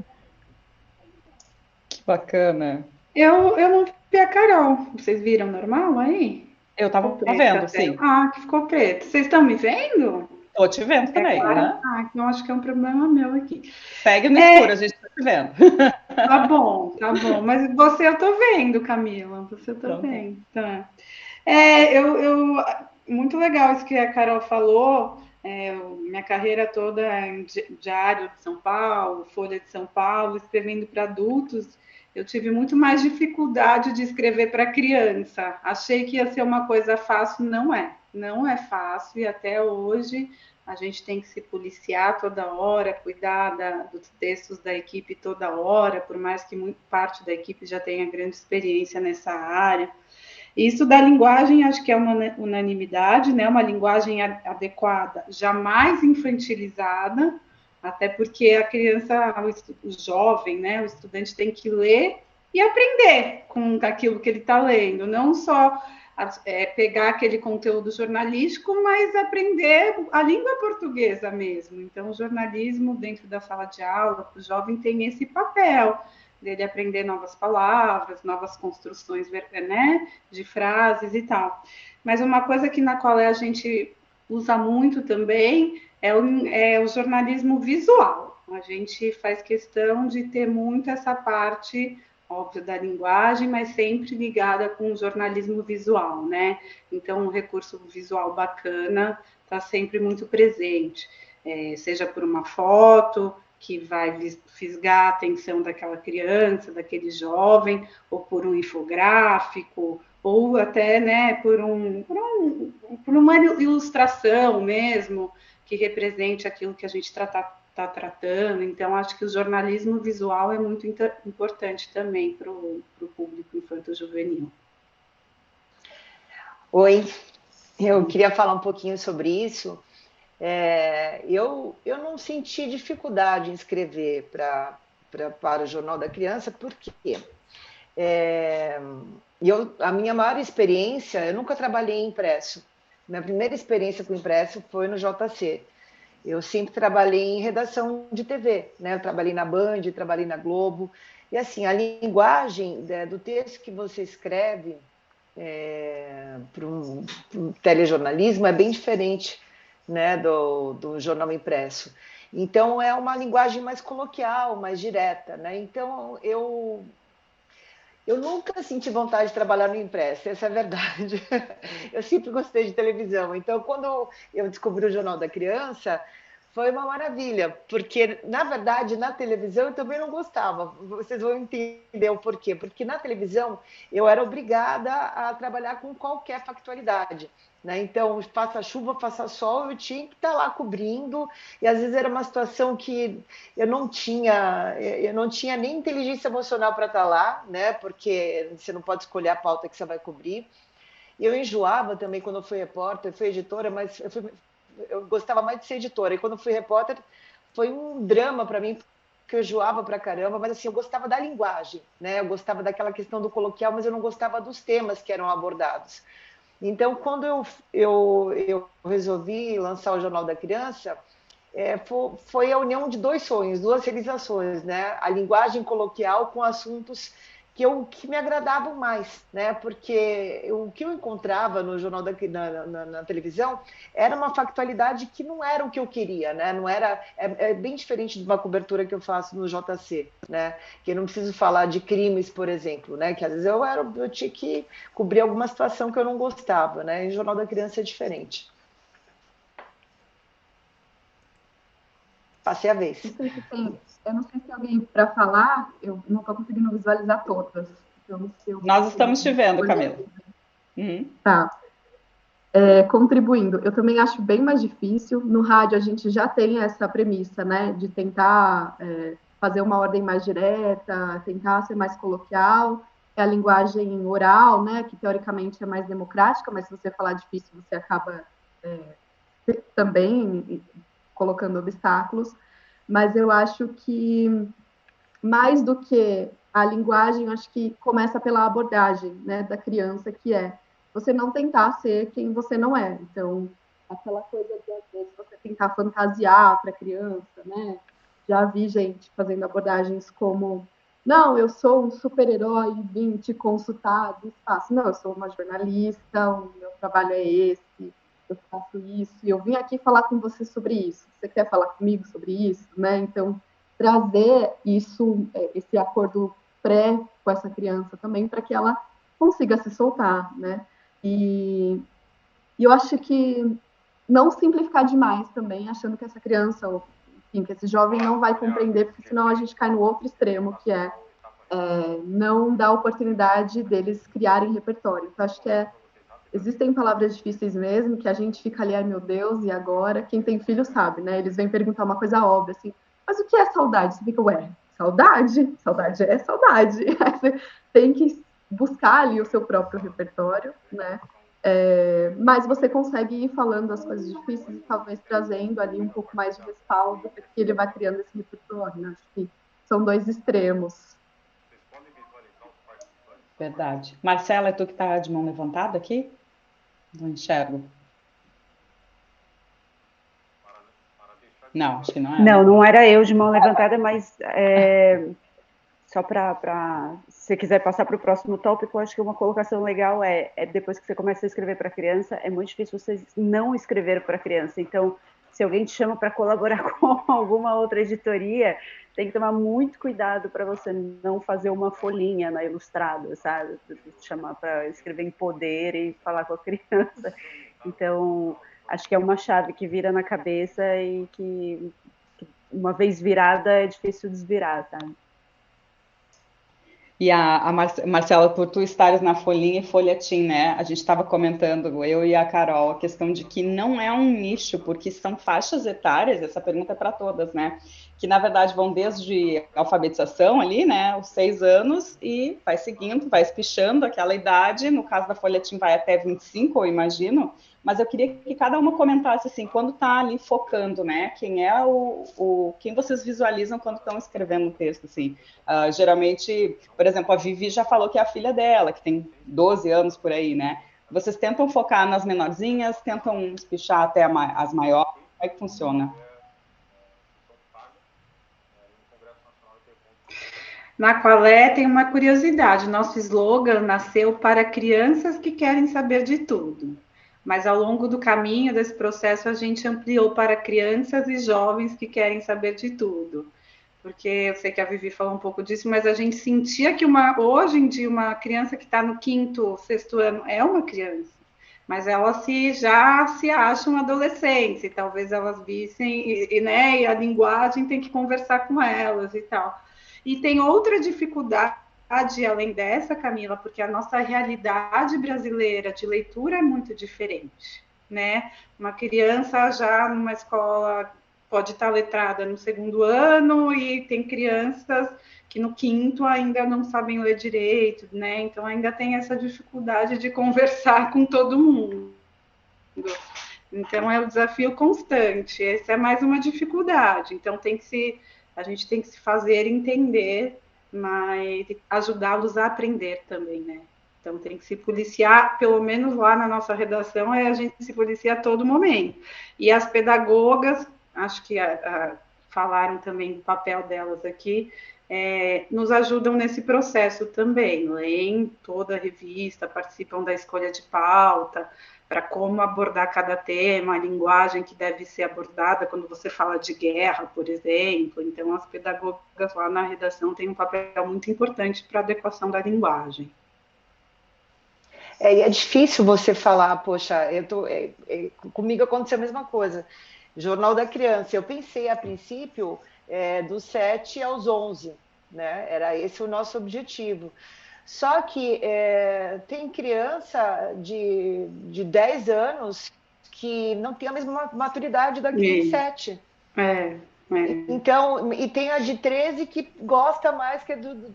Que bacana. Eu não vi a Carol. Vocês viram normal aí? Eu estava vendo, sim. Que ficou preto. Vocês estão me vendo? Estou te vendo também, né? Então acho que é um problema meu aqui. Segue no escuro, a gente está te vendo. Tá bom, tá bom. Mas você eu tô vendo, Camila. Você eu tô Pronto. vendo. Tá. Muito legal isso que a Carol falou. Minha carreira toda é em Diário de São Paulo, Folha de São Paulo, escrevendo para adultos. Eu tive muito mais dificuldade de escrever para criança. Achei que ia ser uma coisa fácil, não é. Não é fácil e até hoje a gente tem que se policiar toda hora, cuidar dos textos da equipe toda hora, por mais que muita parte da equipe já tenha grande experiência nessa área. Isso da linguagem, acho que é uma unanimidade, né? Uma linguagem adequada, jamais infantilizada, até porque a criança, o jovem, né? O estudante tem que ler e aprender com aquilo que ele está lendo, não só pegar aquele conteúdo jornalístico, mas aprender a língua portuguesa mesmo. Então, o jornalismo dentro da sala de aula, o jovem tem esse papel dele aprender novas palavras, novas construções, né, de frases e tal. Mas uma coisa que na qual a gente usa muito também é o jornalismo visual. A gente faz questão de ter muito essa parte, óbvio, da linguagem, mas sempre ligada com o jornalismo visual, né? Então, um recurso visual bacana está sempre muito presente, seja por uma foto que vai fisgar a atenção daquela criança, daquele jovem, ou por um infográfico, ou até, né, por uma ilustração mesmo, que represente aquilo que a gente está tratando. Então, acho que o jornalismo visual é muito importante também para o público infanto-juvenil. Oi, eu queria falar um pouquinho sobre isso. Eu não senti dificuldade em escrever para o Jornal da Criança, porque a minha maior experiência, eu nunca trabalhei em impresso. Minha primeira experiência com impresso foi no JC. Eu sempre trabalhei em redação de TV, né? Eu trabalhei na Band, trabalhei na Globo. E assim, a linguagem do texto que você escreve para um telejornalismo é bem diferente, né, do jornal impresso. Então, é uma linguagem mais coloquial, mais direta, né? Então, eu nunca senti vontade de trabalhar no impresso, essa é a verdade. Eu sempre gostei de televisão. Então, quando eu descobri o Jornal da Criança, foi uma maravilha, porque, na verdade, na televisão eu também não gostava. Vocês vão entender o porquê. Porque na televisão eu era obrigada a trabalhar com qualquer factualidade, né? Então, faça chuva, faça sol, eu tinha que estar lá cobrindo, e às vezes era uma situação que eu não tinha nem inteligência emocional para estar lá, né? Porque você não pode escolher a pauta que você vai cobrir. E eu enjoava também quando eu fui repórter, eu fui editora, mas eu gostava mais de ser editora. E quando eu fui repórter, foi um drama para mim, porque eu enjoava pra caramba, mas assim, eu gostava da linguagem, né? Eu gostava daquela questão do coloquial, mas eu não gostava dos temas que eram abordados. Então, quando eu resolvi lançar o Jornal da Criança, foi a união de dois sonhos, duas realizações, né? A linguagem coloquial com assuntos que me agradavam mais, né? Porque o que eu encontrava no jornal na televisão era uma factualidade que não era o que eu queria, né? Não era, é bem diferente de uma cobertura que eu faço no JC, né? Que eu não preciso falar de crimes, por exemplo, né? Que às vezes eu tinha que cobrir alguma situação que eu não gostava, né? E o Jornal da Criança é diferente. Passei a vez. Eu não sei se tem alguém para falar, eu não estou conseguindo visualizar todas. Então, Nós estamos te vendo, Camila. Uhum. Tá. Contribuindo, eu também acho bem mais difícil. No rádio a gente já tem essa premissa, né, de tentar fazer uma ordem mais direta, tentar ser mais coloquial. É a linguagem oral, né, que teoricamente é mais democrática, mas se você falar difícil, você acaba também colocando obstáculos. Mas eu acho que, mais do que a linguagem, eu acho que começa pela abordagem, né, da criança, que é você não tentar ser quem você não é. Então, aquela coisa de, às vezes, você tentar fantasiar para a criança, né? Já vi gente fazendo abordagens como, não, eu sou um super-herói, vim te consultar do espaço. Não, eu sou uma jornalista, o meu trabalho é esse, eu faço isso, e eu vim aqui falar com você sobre isso. Você quer falar comigo sobre isso, né? Então, trazer isso, esse acordo pré com essa criança também, para que ela consiga se soltar, né? E eu acho que não simplificar demais também, achando que essa criança, ou, enfim, que esse jovem não vai compreender, porque senão a gente cai no outro extremo, que é não dar oportunidade deles criarem repertório. Então, acho que existem palavras difíceis mesmo, que a gente fica ali, ai meu Deus, e agora? Quem tem filho sabe, né? Eles vêm perguntar uma coisa óbvia, assim, mas o que é saudade? Você fica, ué, saudade? Saudade é saudade. Aí você tem que buscar ali o seu próprio repertório, né? Mas você consegue ir falando as coisas difíceis e talvez trazendo ali um pouco mais de respaldo para que ele vá criando esse repertório, né? Acho que são dois extremos. Verdade. Marcela, é tu que está de mão levantada aqui? Não enxergo. Não, acho que não é. Não era eu de mão levantada, mas só para se você quiser passar para o próximo tópico, acho que uma colocação legal é depois que você começa a escrever para criança, é muito difícil você não escrever para criança. Então, se alguém te chama para colaborar com alguma outra editoria, tem que tomar muito cuidado para você não fazer uma folhinha na Ilustrada, sabe? Chamar para escrever em Poder e falar com a criança. Então, acho que é uma chave que vira na cabeça e que uma vez virada é difícil desvirar, sabe? E a Marcela, por tu estares na Folhinha e Folhetim, né? A gente estava comentando, eu e a Carol, a questão de que não é um nicho, porque são faixas etárias, essa pergunta é para todas, né? Que na verdade vão desde alfabetização ali, né? Os 6 anos, e vai seguindo, vai espichando aquela idade. No caso da Folhetim vai até 25, eu imagino. Mas eu queria que cada uma comentasse assim, quando está ali focando, né? Quem é quem vocês visualizam quando estão escrevendo o texto, assim. Geralmente, por exemplo, a Vivi já falou que é a filha dela, que tem 12 anos por aí, né? Vocês tentam focar nas menorzinhas, tentam espichar até as maiores, como é que funciona? Na Qualé tem uma curiosidade, nosso slogan nasceu para crianças que querem saber de tudo. Mas ao longo do caminho desse processo a gente ampliou para crianças e jovens que querem saber de tudo. Porque eu sei que a Vivi falou um pouco disso, mas a gente sentia que hoje em dia uma criança que está no 5º, 6º ano é uma criança, mas elas já se acham adolescentes, e talvez elas vissem, né, e a linguagem tem que conversar com elas e tal. E tem outra dificuldade além dessa, Camila, porque a nossa realidade brasileira de leitura é muito diferente, né? Uma criança já numa escola pode estar letrada no 2º ano e tem crianças que no 5º ainda não sabem ler direito, né? Então ainda tem essa dificuldade de conversar com todo mundo. Então é um desafio constante. Essa é mais uma dificuldade. Então a gente tem que se fazer entender, mas ajudá-los a aprender também, né? Então tem que se policiar, pelo menos lá na nossa redação, a gente se policia a todo momento. E as pedagogas, acho que falaram também do papel delas aqui, nos ajudam nesse processo também, leem toda a revista, participam da escolha de pauta, para como abordar cada tema, a linguagem que deve ser abordada quando você fala de guerra, por exemplo. Então, as pedagogas lá na redação têm um papel muito importante para a adequação da linguagem. E é difícil você falar, poxa, comigo aconteceu a mesma coisa. Jornal da Criança, eu pensei a princípio dos 7 aos 11, né? Era esse o nosso objetivo. Só que tem criança de 10 anos que não tem a mesma maturidade da que tem 7. Então, e tem a de 13 que gosta mais, que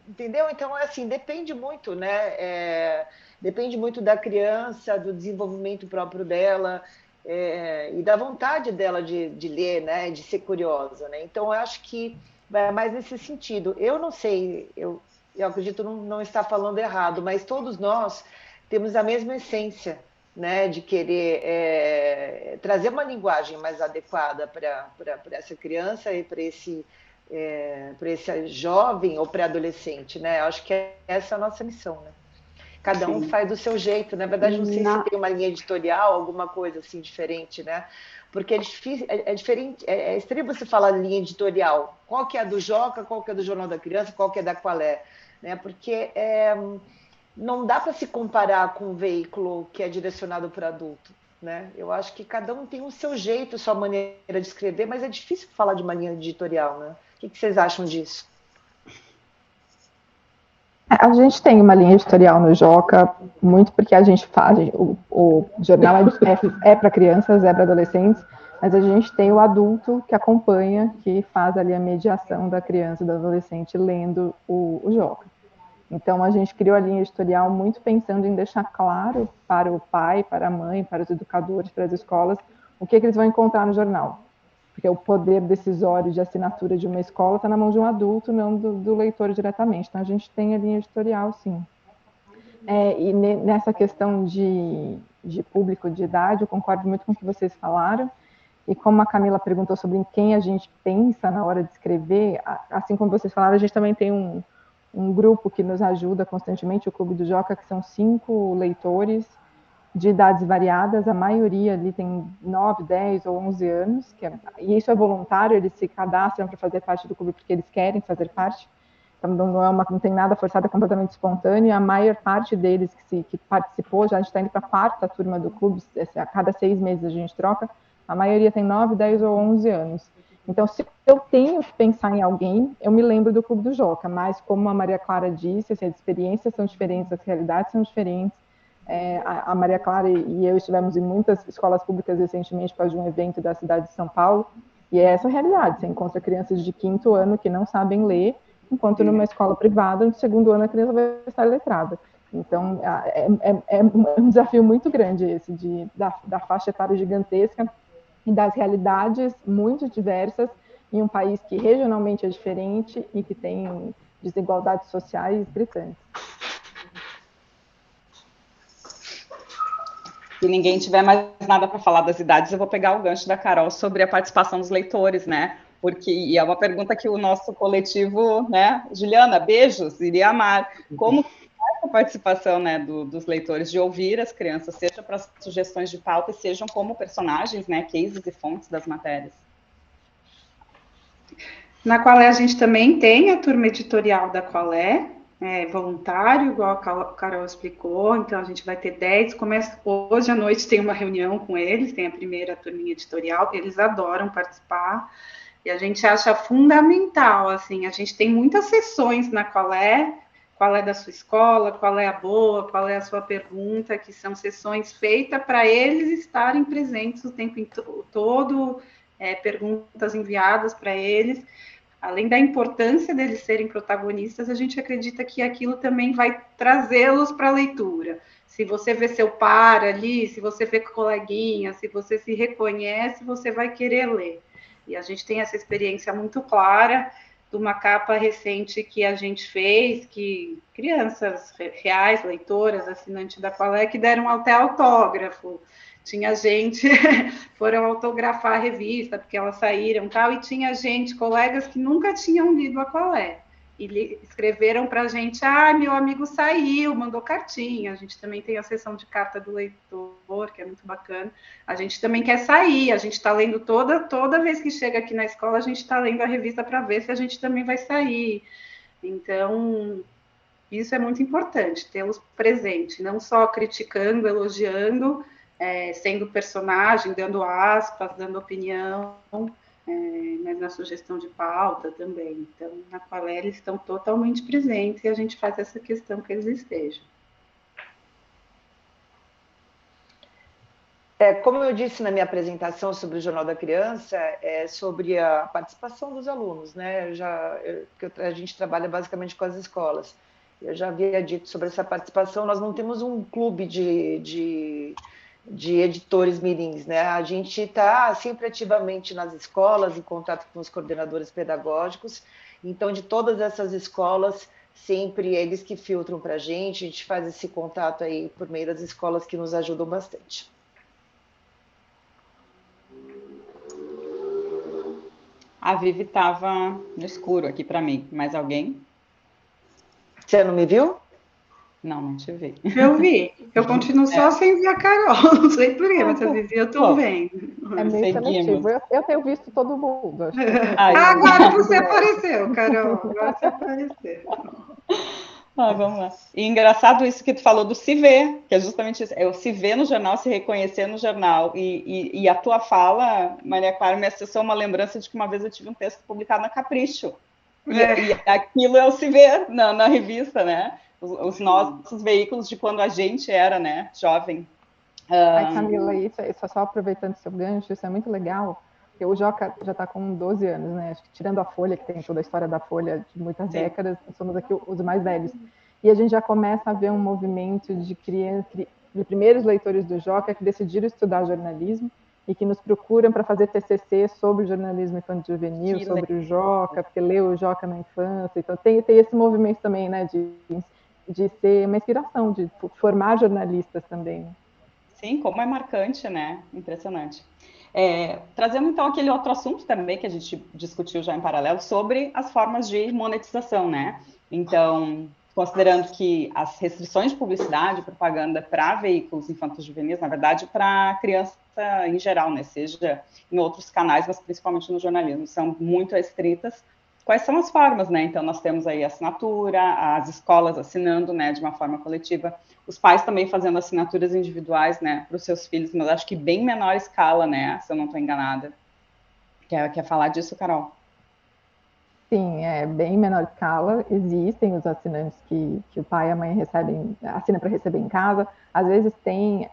entendeu? Então, assim, depende muito, né? Depende muito da criança, do desenvolvimento próprio dela, e da vontade dela de ler, né? De ser curiosa, né? Então, eu acho que vai mais nesse sentido. Eu não sei, eu acredito não estar falando errado, mas todos nós temos a mesma essência, né, de querer trazer uma linguagem mais adequada para essa criança e para esse jovem ou pré-adolescente, né? Eu acho que essa é a nossa missão, né? Cada um faz do seu jeito. Na verdade, não sei se tem uma linha editorial, alguma coisa assim diferente, né? porque é difícil, é diferente, é estranho você falar linha editorial. Qual que é a do Joca, qual que é do Jornal da Criança, qual que é da Qualé, né? Porque não dá para se comparar com um veículo que é direcionado para adulto, né? Eu acho que cada um tem o seu jeito, a sua maneira de escrever, mas é difícil falar de uma linha editorial, né? O que vocês acham disso? A gente tem uma linha editorial no Joca, muito porque a gente faz, o jornal é para crianças, é para adolescentes, mas a gente tem o adulto que acompanha, que faz ali a mediação da criança e do adolescente lendo o Joca. Então, a gente criou a linha editorial muito pensando em deixar claro para o pai, para a mãe, para os educadores, para as escolas, o que eles vão encontrar no jornal. Porque o poder decisório de assinatura de uma escola está na mão de um adulto, não do leitor diretamente. Então, a gente tem a linha editorial, sim. E nessa questão de público, de idade, eu concordo muito com o que vocês falaram. E como a Camila perguntou sobre em quem a gente pensa na hora de escrever, assim como vocês falaram, a gente também tem um grupo que nos ajuda constantemente, o Clube do Joca, que são 5 leitores de idades variadas, a maioria ali tem 9, 10 ou 11 anos, e isso é voluntário, eles se cadastram para fazer parte do clube porque eles querem fazer parte, então não tem nada forçado, é completamente espontâneo, a maior parte deles que participou, já a gente está indo para a 4ª turma do clube, a cada 6 meses a gente troca, a maioria tem 9, 10 ou 11 anos. Então, se eu tenho que pensar em alguém, eu me lembro do Clube do Joca, mas como a Maria Clara disse, assim, as experiências são diferentes, as realidades são diferentes. A Maria Clara e eu estivemos em muitas escolas públicas recentemente para um evento da cidade de São Paulo, e é essa a realidade, você encontra crianças de 5º ano que não sabem ler, enquanto numa escola privada, no 2º ano a criança vai estar letrada. Então, é um desafio muito grande esse, da faixa etária gigantesca, e das realidades muito diversas em um país que regionalmente é diferente e que tem desigualdades sociais gritantes. Se ninguém tiver mais nada para falar das idades, eu vou pegar o gancho da Carol sobre a participação dos leitores, né? E é uma pergunta que o nosso coletivo, né, Juliana, beijos, iria amar. Como a participação, né, dos leitores, de ouvir as crianças, seja para sugestões de pauta, sejam como personagens, né, cases e fontes das matérias. Na Qualé a gente também tem a turma editorial da Qualé, voluntário, igual a Carol explicou, então a gente vai ter 10, hoje à noite tem uma reunião com eles, tem a primeira turminha editorial, eles adoram participar, e a gente acha fundamental, assim, a gente tem muitas sessões na Qualé, qual é da sua escola, qual é a boa, qual é a sua pergunta, que são sessões feitas para eles estarem presentes o tempo todo, perguntas enviadas para eles. Além da importância deles serem protagonistas, a gente acredita que aquilo também vai trazê-los para a leitura. Se você vê seu par ali, se você vê coleguinha, se você se reconhece, você vai querer ler. E a gente tem essa experiência muito clara de uma capa recente que a gente fez, que crianças reais, leitoras, assinantes da Qualé, que deram até autógrafo. Tinha gente, foram autografar a revista, porque elas saíram e tal, e tinha gente, colegas que nunca tinham lido a Qualé. E escreveram para a gente, meu amigo saiu, mandou cartinha. A gente também tem a sessão de carta do leitor, que é muito bacana. A gente também quer sair, a gente está lendo toda vez que chega aqui na escola, a gente está lendo a revista para ver se a gente também vai sair. Então, isso é muito importante, tê-los presentes, não só criticando, elogiando, sendo personagem, dando aspas, dando opinião, mas na sugestão de pauta também. Então, na Qualé eles estão totalmente presentes e a gente faz essa questão que eles estejam. Como eu disse na minha apresentação sobre o Jornal da Criança, sobre a participação dos alunos, né? A gente trabalha basicamente com as escolas. Eu já havia dito sobre essa participação, nós não temos um clube de editores mirins, né? A gente está sempre ativamente nas escolas, em contato com os coordenadores pedagógicos, então de todas essas escolas, sempre eles que filtram para a gente faz esse contato aí por meio das escolas que nos ajudam bastante. A Vivi estava no escuro aqui para mim, mais alguém? Você não me viu? Não te vi. Eu vi. Eu continuo só sem ver a Carol. Não sei porquê, mas a Vivi eu estou vendo. É meio Seguimos. seletivo. Eu tenho visto todo mundo. Acho que Agora você apareceu, Carol. Agora você apareceu. Vamos lá. E engraçado isso que tu falou do se ver, que é justamente isso. É o se ver no jornal, se reconhecer no jornal. E a tua fala, Maria Clara, me acessou uma lembrança de que uma vez eu tive um texto publicado na Capricho. E aquilo é o se ver na revista, né? Os nossos veículos de quando a gente era, né, jovem. Ai, Camila, isso só aproveitando seu gancho, isso é muito legal, porque o Joca já está com 12 anos, né? Acho que tirando a Folha, que tem toda a história da Folha de muitas décadas, somos aqui os mais velhos. E a gente já começa a ver um movimento de primeiros leitores do Joca que decidiram estudar jornalismo e que nos procuram para fazer TCC sobre o jornalismo infantil juvenil, sobre o Joca, porque leu o Joca na infância. Então tem esse movimento também, né, de ser uma inspiração, de formar jornalistas também. Sim, como é marcante, né? Impressionante. Trazendo então aquele outro assunto também que a gente discutiu já em paralelo sobre as formas de monetização, né? Então, considerando que as restrições de publicidade e propaganda para veículos infantos juvenis, na verdade, para criança em geral, né? Seja em outros canais, mas principalmente no jornalismo, são muito restritas. Quais são as formas, né? Então, nós temos aí a assinatura, as escolas assinando, né, de uma forma coletiva, os pais também fazendo assinaturas individuais, né, para os seus filhos, mas acho que bem menor escala, né, se eu não estou enganada. Quer falar disso, Carol? Sim, é bem menor escala. Existem os assinantes que o pai e a mãe assinam para receber em casa. Às vezes tem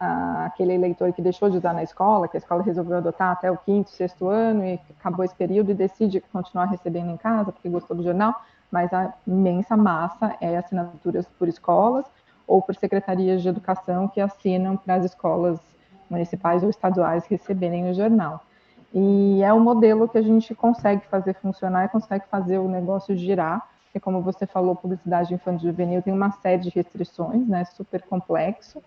aquele eleitor que deixou de usar na escola, que a escola resolveu adotar até o 5º, 6º ano e acabou esse período e decide continuar recebendo em casa porque gostou do jornal, mas a imensa massa é assinaturas por escolas ou por secretarias de educação que assinam para as escolas municipais ou estaduais receberem o jornal. E é um modelo que a gente consegue fazer funcionar e consegue fazer o negócio girar, porque como você falou, publicidade infantil juvenil tem uma série de restrições, né, super complexo,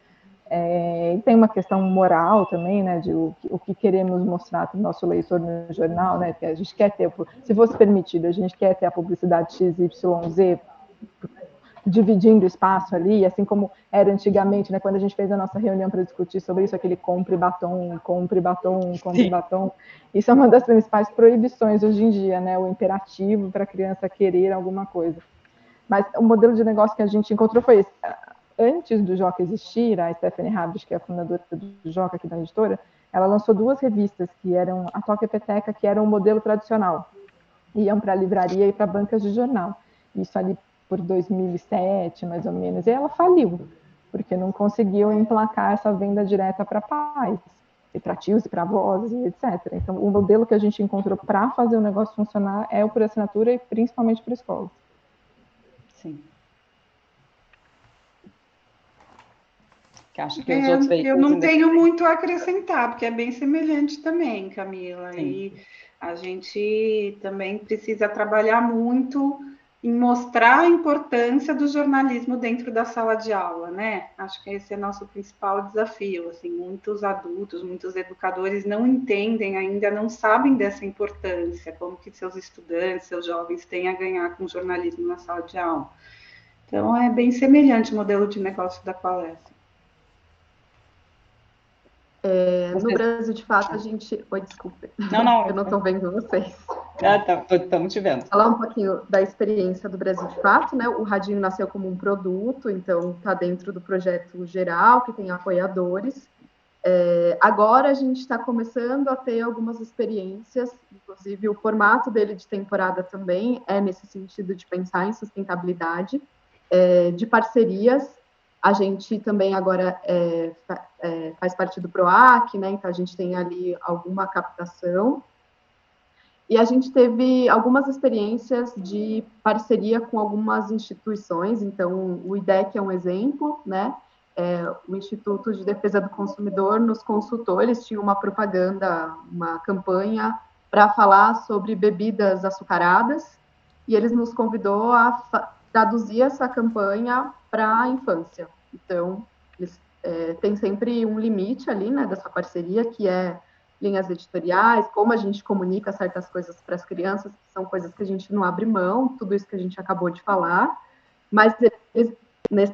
e tem uma questão moral também, né, de o que queremos mostrar para o nosso leitor no jornal, né, que a gente quer ter, se fosse permitido, a gente quer ter a publicidade XYZ dividindo espaço ali, assim como era antigamente, né, quando a gente fez a nossa reunião para discutir sobre isso, aquele compre batom, compre batom, compre Sim. batom. Isso é uma das principais proibições hoje em dia, né, o imperativo para a criança querer alguma coisa. Mas o modelo de negócio que a gente encontrou foi esse. Antes do Joca existir, a Stephanie Habisch, que é a fundadora do Joca aqui da editora, ela lançou 2 revistas, que eram a Toca e Peteca, que eram o modelo tradicional. Iam para a livraria e para bancas de jornal. Isso ali por 2007, mais ou menos, e ela faliu, porque não conseguiu emplacar essa venda direta para pais, e para tios, e para avós, e etc. Então, o modelo que a gente encontrou para fazer o negócio funcionar é o por assinatura e principalmente para escolas. Sim. Que acho que os outros veículos... Eu não tenho muito a acrescentar, porque é bem semelhante também, Camila. Sim. E a gente também precisa trabalhar muito em mostrar a importância do jornalismo dentro da sala de aula, né? Acho que esse é nosso principal desafio. Assim, muitos adultos, muitos educadores não entendem ainda, não sabem dessa importância, como que seus estudantes, seus jovens têm a ganhar com jornalismo na sala de aula. Então, é bem semelhante o modelo de negócio da palestra. No Brasil, de fato, a gente... Oi, desculpe. Não. Eu não estou vendo vocês. Estamos te vendo. Falar um pouquinho da experiência do Brasil, de fato, né? O Radinho nasceu como um produto, então está dentro do projeto geral, que tem apoiadores. Agora a gente está começando a ter algumas experiências, inclusive o formato dele de temporada também é nesse sentido de pensar em sustentabilidade, de parcerias. A gente também agora faz parte do PROAC, né? Então a gente tem ali alguma captação. E a gente teve algumas experiências de parceria com algumas instituições. Então, o IDEC é um exemplo, né? O Instituto de Defesa do Consumidor nos consultou, eles tinham uma propaganda, uma campanha para falar sobre bebidas açucaradas, e eles nos convidou a traduzir essa campanha para a infância. Então, eles têm sempre um limite ali, né, dessa parceria, que é linhas editoriais, como a gente comunica certas coisas para as crianças, que são coisas que a gente não abre mão, tudo isso que a gente acabou de falar, mas eles,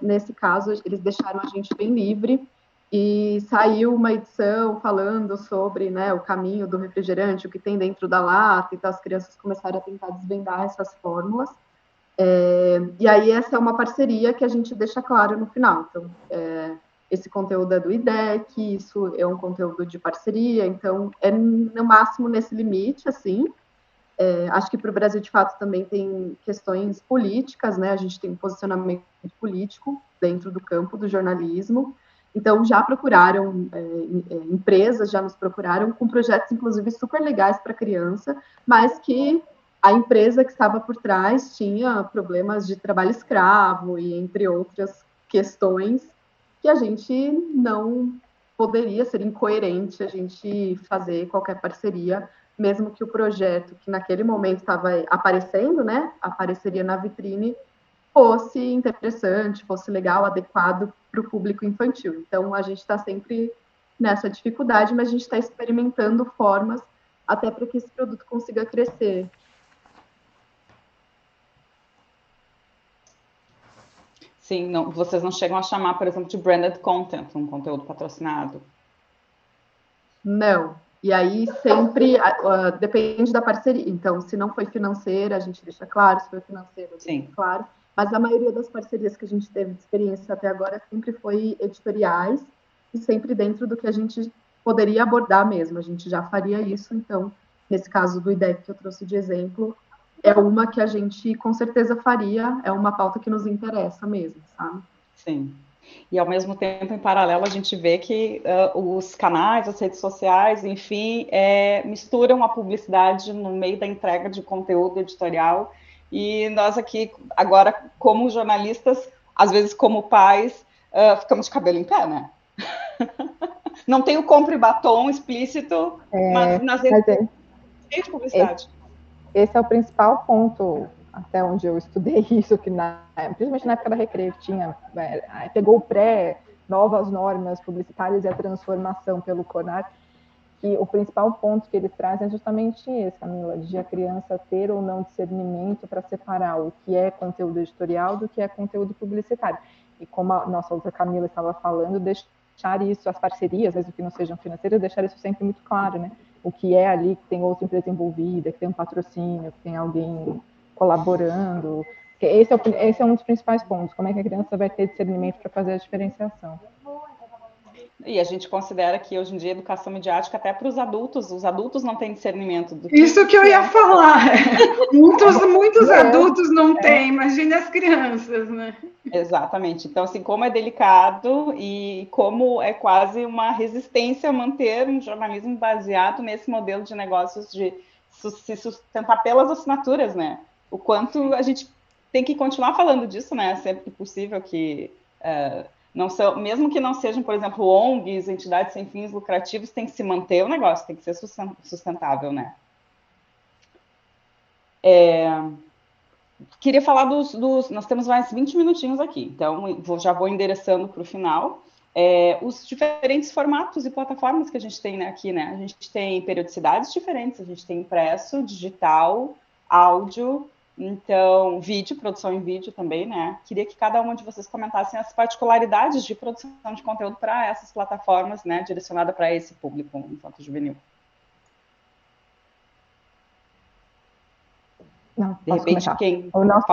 nesse caso, eles deixaram a gente bem livre e saiu uma edição falando sobre, né, o caminho do refrigerante, o que tem dentro da lata, então as crianças começaram a tentar desvendar essas fórmulas. E aí essa é uma parceria que a gente deixa claro no final. Então, esse conteúdo é do IDEC, isso é um conteúdo de parceria, então é no máximo nesse limite, assim. Acho que para o Brasil, de fato, também tem questões políticas, né? A gente tem um posicionamento político dentro do campo do jornalismo. Então, já procuraram, empresas já nos procuraram com projetos, inclusive, super legais para criança, mas que a empresa que estava por trás tinha problemas de trabalho escravo e entre outras questões que a gente não poderia ser incoerente a gente fazer qualquer parceria, mesmo que o projeto que naquele momento estava aparecendo, né, apareceria na vitrine, fosse interessante, fosse legal, adequado para o público infantil. Então, a gente está sempre nessa dificuldade, mas a gente está experimentando formas até para que esse produto consiga crescer. Sim, não, vocês não chegam a chamar, por exemplo, de branded content, um conteúdo patrocinado? Não. E aí sempre depende da parceria. Então, se não foi financeira, a gente deixa claro, se foi financeira, deixa claro. Mas a maioria das parcerias que a gente teve de experiência até agora sempre foi editoriais e sempre dentro do que a gente poderia abordar mesmo. A gente já faria isso, então, nesse caso do IDEC que eu trouxe de exemplo, é uma que a gente com certeza faria, é uma pauta que nos interessa mesmo, sabe? Sim. E, ao mesmo tempo, em paralelo, a gente vê que os canais, as redes sociais, enfim, misturam a publicidade no meio da entrega de conteúdo editorial. E nós aqui, agora, como jornalistas, às vezes como pais, ficamos de cabelo em pé, né? Não tem o compre batom explícito, mas nas redes sociais tem publicidade. Esse é o principal ponto, até onde eu estudei isso, que principalmente na época da Recreio, que tinha, pegou o novas normas publicitárias e a transformação pelo CONAR, que o principal ponto que eles trazem é justamente esse, Camila, de a criança ter ou não discernimento para separar o que é conteúdo editorial do que é conteúdo publicitário. E como a nossa outra Camila estava falando, deixar isso, as parcerias, mesmo que não sejam financeiras, deixar isso sempre muito claro, né? O que é ali, que tem outra empresa envolvida, que tem um patrocínio, que tem alguém colaborando. Esse é um dos principais pontos. Como é que a criança vai ter discernimento para fazer a diferenciação? E a gente considera que hoje em dia a educação midiática até para os adultos não têm discernimento do que... Isso que eu ia falar. Muitos adultos não têm, imagine as crianças, né? Exatamente. Então, assim, como é delicado e como é quase uma resistência manter um jornalismo baseado nesse modelo de negócios de se sustentar pelas assinaturas, né? O quanto a gente tem que continuar falando disso, né? Sempre que possível que... não são, mesmo que não sejam, por exemplo, ONGs, entidades sem fins lucrativos, tem que se manter o negócio, tem que ser sustentável, né? Queria falar nós temos mais 20 minutinhos aqui, então já vou endereçando para o final. Os diferentes formatos e plataformas que a gente tem, né, aqui, né? A gente tem periodicidades diferentes, a gente tem impresso, digital, áudio... Então, produção em vídeo também, né? Queria que cada uma de vocês comentassem as particularidades de produção de conteúdo para essas plataformas, né? Direcionada para esse público infanto-juvenil. Não, de repente, quem o nosso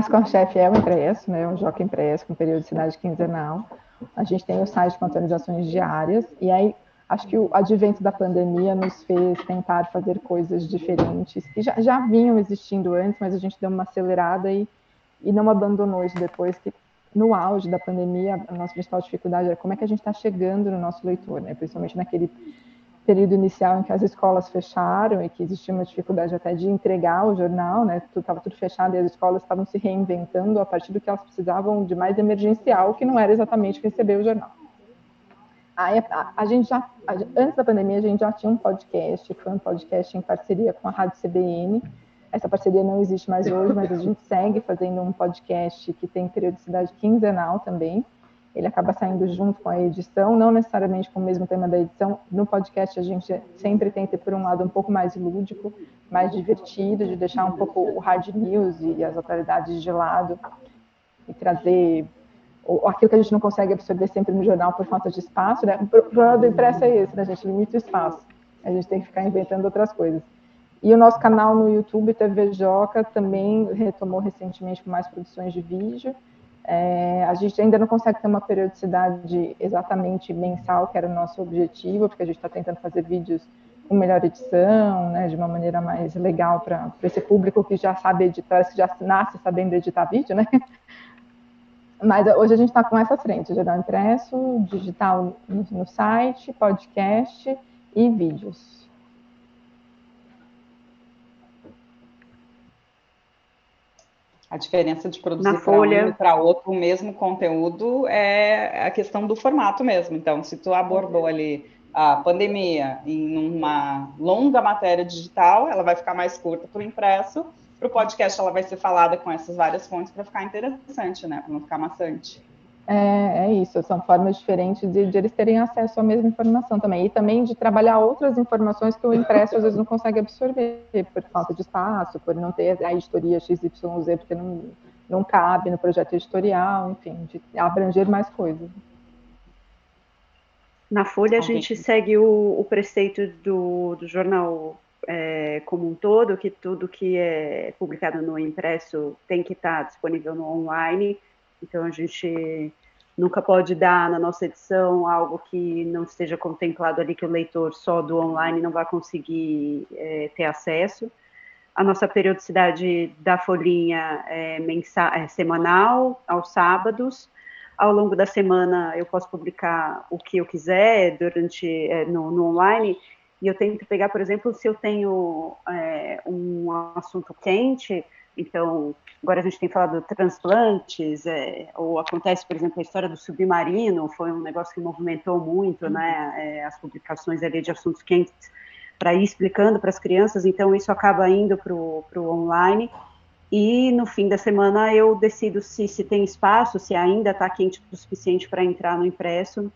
carro-chefe é o impresso, né? O Joca Impresso, com periodicidade quinzenal. A gente tem o site com atualizações diárias. E aí, acho que o advento da pandemia nos fez tentar fazer coisas diferentes, que já vinham existindo antes, mas a gente deu uma acelerada e não abandonou isso depois, que no auge da pandemia, a nossa principal dificuldade era como é que a gente está chegando no nosso leitor, né? Principalmente naquele período inicial em que as escolas fecharam e que existia uma dificuldade até de entregar o jornal, né? Estava tudo fechado e as escolas estavam se reinventando a partir do que elas precisavam de mais emergencial, que não era exatamente receber o jornal. Aí a gente antes da pandemia, a gente já tinha um podcast, que foi um podcast em parceria com a Rádio CBN. Essa parceria não existe mais hoje, mas a gente segue fazendo um podcast que tem periodicidade quinzenal também. Ele acaba saindo junto com a edição, não necessariamente com o mesmo tema da edição. No podcast, a gente sempre tenta, por um lado, um pouco mais lúdico, mais divertido, de deixar um pouco o hard news e as atualidades de lado e trazer ou aquilo que a gente não consegue absorver sempre no jornal por falta de espaço, né? O problema do impresso é esse, né? A gente limita o espaço, a gente tem que ficar inventando outras coisas. E o nosso canal no YouTube, TV Joca, também retomou recentemente com mais produções de vídeo. A gente ainda não consegue ter uma periodicidade exatamente mensal, que era o nosso objetivo, porque a gente está tentando fazer vídeos com melhor edição, né, de uma maneira mais legal para esse público que já sabe editar, que já nasce sabendo editar vídeo, né? Mas hoje a gente está com essa frente, jornal impresso, digital no site, podcast e vídeos. A diferença de produzir para um e para outro o mesmo conteúdo é a questão do formato mesmo. Então, se tu abordou ali a pandemia em uma longa matéria digital, ela vai ficar mais curta para o impresso. Para o podcast, ela vai ser falada com essas várias fontes para ficar interessante, né? Para não ficar maçante. É isso, são formas diferentes de eles terem acesso à mesma informação também. E também de trabalhar outras informações que o impresso às vezes não consegue absorver, por falta de espaço, por não ter a editoria XYZ, porque não cabe no projeto editorial, enfim, de abranger mais coisas. Na Folha, a gente segue o preceito do jornal como um todo, que tudo que é publicado no impresso tem que estar disponível no online. Então, a gente nunca pode dar na nossa edição algo que não esteja contemplado ali, que o leitor só do online não vai conseguir ter acesso. A nossa periodicidade da Folhinha é semanal, aos sábados. Ao longo da semana, eu posso publicar o que eu quiser no online, e eu tento pegar, por exemplo, se eu tenho um assunto quente. Então, agora a gente tem falado de transplantes, ou acontece, por exemplo, a história do submarino, foi um negócio que movimentou muito, né, as publicações ali de assuntos quentes, para ir explicando para as crianças, então isso acaba indo para o online, e no fim da semana eu decido se tem espaço, se ainda está quente o suficiente para entrar no impresso.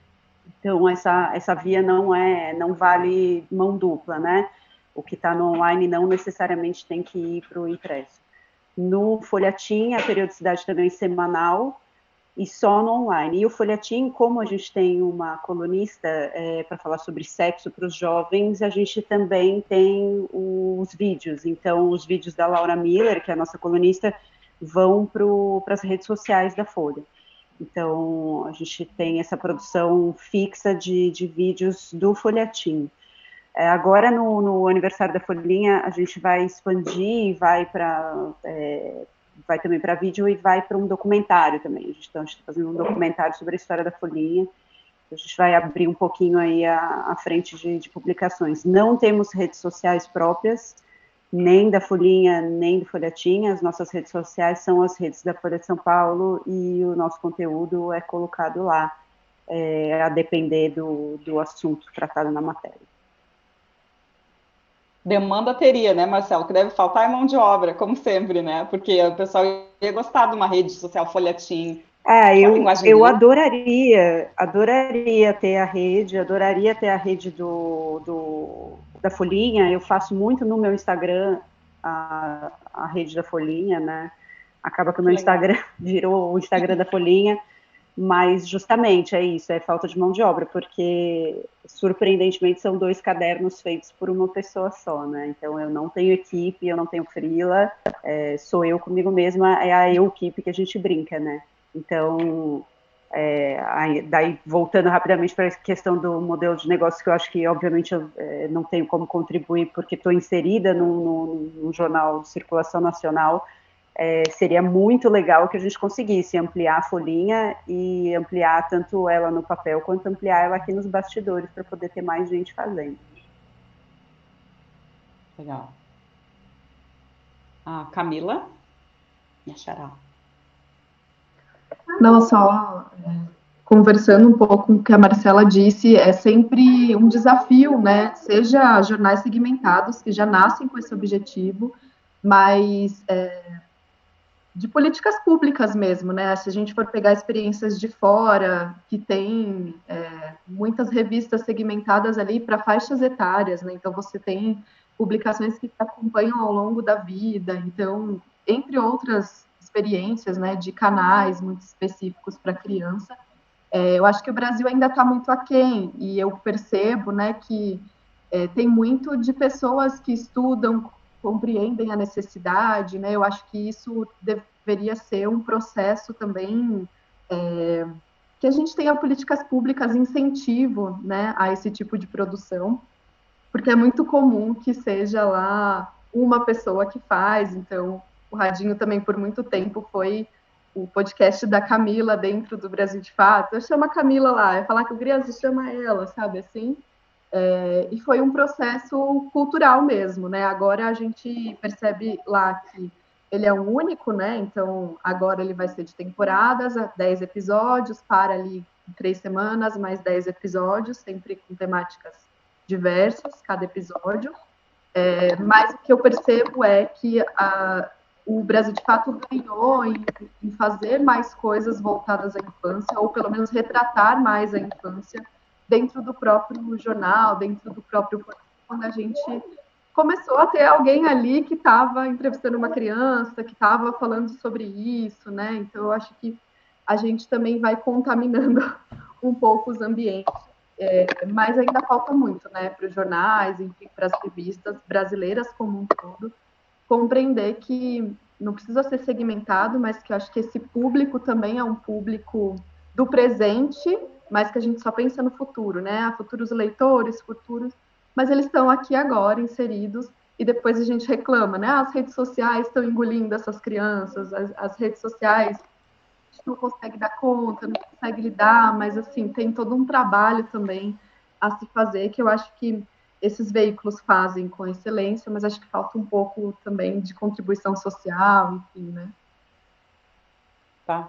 Então, essa via não vale mão dupla, né? O que está no online não necessariamente tem que ir para o impresso. No folhetim, a periodicidade também é semanal e só no online. E o folhetim, como a gente tem uma colunista para falar sobre sexo para os jovens, a gente também tem os vídeos. Então, os vídeos da Laura Miller, que é a nossa colunista, vão para as redes sociais da Folha. Então, a gente tem essa produção fixa de vídeos do folhetim. Agora, no aniversário da Folhinha, a gente vai expandir, vai também para vídeo e vai para um documentário também. A gente está fazendo um documentário sobre a história da Folhinha. A gente vai abrir um pouquinho aí a frente de publicações. Não temos redes sociais próprias, nem da Folhinha, nem do Folhetim. As nossas redes sociais são as redes da Folha de São Paulo e o nosso conteúdo é colocado lá, a depender do assunto tratado na matéria. Demanda teria, né, Marcelo? Que deve faltar mão de obra, como sempre, né? Porque o pessoal ia gostar de uma rede social folhetim. Eu adoraria ter a rede, da Folhinha. Eu faço muito no meu Instagram a rede da Folhinha, né? Acaba que o meu Instagram virou o Instagram da Folhinha, mas justamente é isso, é falta de mão de obra, porque surpreendentemente são 2 cadernos feitos por uma pessoa só, né? Então eu não tenho equipe, eu não tenho freela, sou eu comigo mesma, é a equipe que a gente brinca, né? Então, daí voltando rapidamente para a questão do modelo de negócio, que eu acho que obviamente eu não tenho como contribuir porque estou inserida num jornal de circulação nacional. Seria muito legal que a gente conseguisse ampliar a Folhinha e ampliar tanto ela no papel quanto ampliar ela aqui nos bastidores para poder ter mais gente fazendo. Legal. A Camila e a Xará. Não, só conversando um pouco com o que a Marcela disse, é sempre um desafio, né? Seja jornais segmentados, que já nascem com esse objetivo, mas de políticas públicas mesmo, né? Se a gente for pegar experiências de fora, que tem muitas revistas segmentadas ali para faixas etárias, né? Então, você tem publicações que te acompanham ao longo da vida. Então, entre outras experiências, né, de canais muito específicos para criança. Eu acho que o Brasil ainda está muito aquém, e eu percebo, né, que tem muito de pessoas que estudam, compreendem a necessidade, né? Eu acho que isso deveria ser um processo também que a gente tenha políticas públicas de incentivo, né, a esse tipo de produção, porque é muito comum que seja lá uma pessoa que faz. Então, o Radinho também por muito tempo foi o podcast da Camila dentro do Brasil de Fato. Eu chamo a Camila lá, falar que o Grias chama ela, sabe assim? E foi um processo cultural mesmo, né? Agora a gente percebe lá que ele é um único, né? Então agora ele vai ser de temporadas, 10 episódios, para ali em 3 semanas, mais 10 episódios, sempre com temáticas diversas, cada episódio. Mas o que eu percebo é que o Brasil de Fato ganhou em fazer mais coisas voltadas à infância, ou pelo menos retratar mais a infância dentro do próprio jornal, dentro do próprio quando a gente começou a ter alguém ali que estava entrevistando uma criança, que estava falando sobre isso, né? Então eu acho que a gente também vai contaminando um pouco os ambientes, mas ainda falta muito, né, para os jornais, enfim, para as revistas brasileiras como um todo, compreender que não precisa ser segmentado, mas que eu acho que esse público também é um público do presente, mas que a gente só pensa no futuro, né? Futuros leitores, futuros, mas eles estão aqui agora inseridos, e depois a gente reclama, né? As redes sociais estão engolindo essas crianças, as redes sociais a gente não consegue dar conta, não consegue lidar, mas assim, tem todo um trabalho também a se fazer, que eu acho que esses veículos fazem com excelência, mas acho que falta um pouco também de contribuição social, enfim, né? Tá.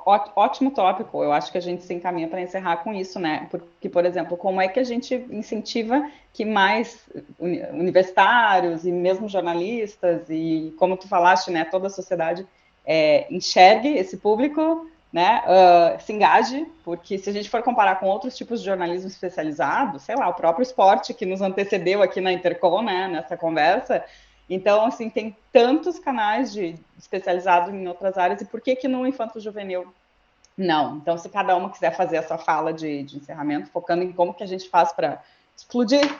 Ótimo tópico. Eu acho que a gente se encaminha para encerrar com isso, né? Porque, por exemplo, como é que a gente incentiva que mais universitários e mesmo jornalistas e, como tu falaste, né, toda a sociedade enxergue esse público, né, se engaje, porque se a gente for comparar com outros tipos de jornalismo especializado, sei lá, o próprio esporte que nos antecedeu aqui na Intercom, né, nessa conversa. Então, assim, tem tantos canais especializados em outras áreas, e por que no infanto-juvenil não? Então, se cada uma quiser fazer essa fala de encerramento, focando em como que a gente faz para explodir,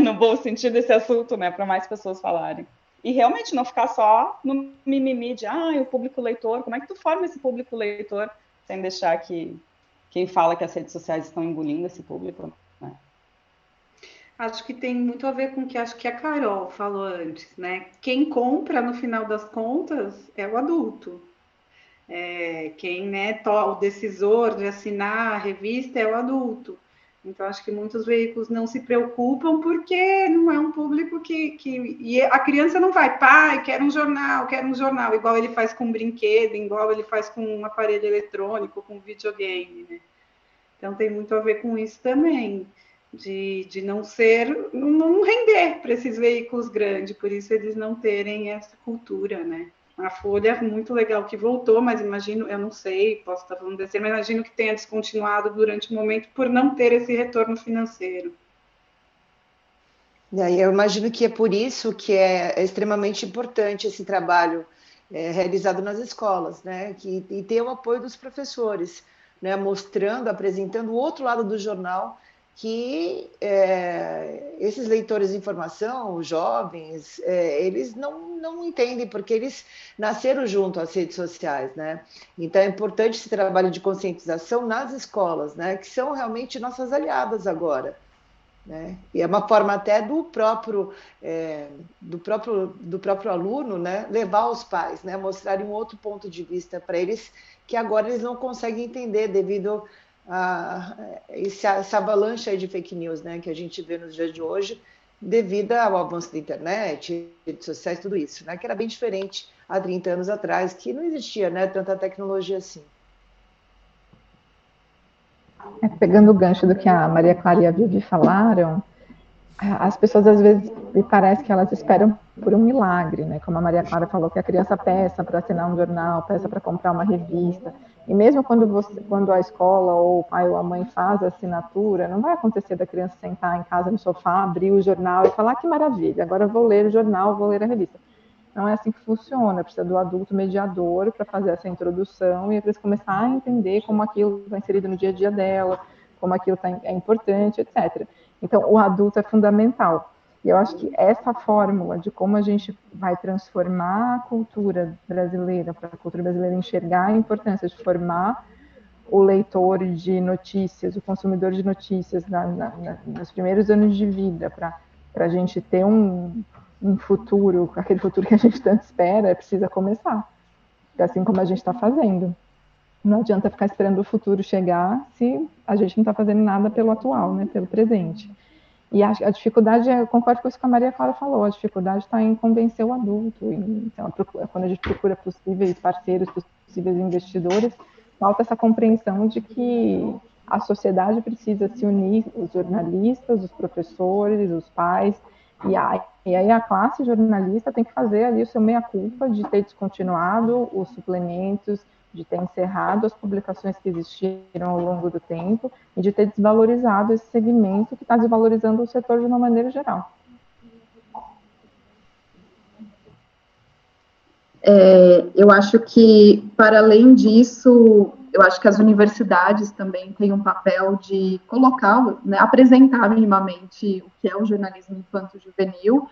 no bom sentido, esse assunto, né, para mais pessoas falarem. E realmente não ficar só no mimimi de, o público leitor, como é que tu forma esse público leitor, sem deixar que quem fala que as redes sociais estão engolindo esse público, né? Acho que tem muito a ver com o que acho que a Carol falou antes, né? Quem compra, no final das contas, é o adulto. Quem, né, o decisor de assinar a revista é o adulto. Então, acho que muitos veículos não se preocupam porque não é um público que... E a criança não vai, pai, quero um jornal, igual ele faz com brinquedo, igual ele faz com um aparelho eletrônico, com videogame, né? Então, tem muito a ver com isso também. De não render para esses veículos grandes, por isso eles não terem essa cultura, né? A Folha é muito legal que voltou, mas imagino, eu não sei, posso estar falando desse, mas imagino que tenha descontinuado durante o momento por não ter esse retorno financeiro. Eu imagino que é por isso que é extremamente importante esse trabalho realizado nas escolas, né? E ter o apoio dos professores, né? Mostrando, apresentando o outro lado do jornal, que esses leitores de informação, os jovens, eles não entendem, porque eles nasceram junto às redes sociais, né? Então é importante esse trabalho de conscientização nas escolas, né? Que são realmente nossas aliadas agora, né? E é uma forma até do próprio aluno, né? Levar os pais, né? Mostrarem um outro ponto de vista para eles, que agora eles não conseguem entender devido essa avalanche de fake news, né, que a gente vê nos dias de hoje, devido ao avanço da internet, redes sociais, tudo isso, né, que era bem diferente há 30 anos atrás, que não existia, né, tanta tecnologia assim. Pegando o gancho do que a Maria Clara e a Vivi falaram, as pessoas às vezes me parece que elas esperam por um milagre, né? Como a Maria Clara falou, que a criança peça para assinar um jornal, peça para comprar uma revista, e mesmo quando a escola ou o pai ou a mãe faz a assinatura, não vai acontecer da criança sentar em casa no sofá, abrir o jornal e falar que maravilha, agora vou ler o jornal, vou ler a revista. Não é assim que funciona, precisa do adulto mediador para fazer essa introdução e para começar a entender como aquilo está inserido no dia a dia dela, como aquilo é importante, etc. Então, o adulto é fundamental. E eu acho que essa fórmula de como a gente vai transformar a cultura brasileira, para a cultura brasileira enxergar a importância de formar o leitor de notícias, o consumidor de notícias nos primeiros anos de vida, para a gente ter um futuro, aquele futuro que a gente tanto espera, precisa começar. Assim como a gente está fazendo. Não adianta ficar esperando o futuro chegar se a gente não está fazendo nada pelo atual, né, pelo presente. E a dificuldade, eu concordo com isso que a Maria Clara falou, a dificuldade está em convencer o adulto. Então, quando a gente procura possíveis parceiros, possíveis investidores, falta essa compreensão de que a sociedade precisa se unir, os jornalistas, os professores, os pais, e aí a classe jornalista tem que fazer ali o seu meia-culpa de ter descontinuado os suplementos, de ter encerrado as publicações que existiram ao longo do tempo e de ter desvalorizado esse segmento que está desvalorizando o setor de uma maneira geral. Eu acho que, para além disso, eu acho que as universidades também têm um papel de colocar, né, apresentar minimamente o que é o jornalismo infanto-juvenil,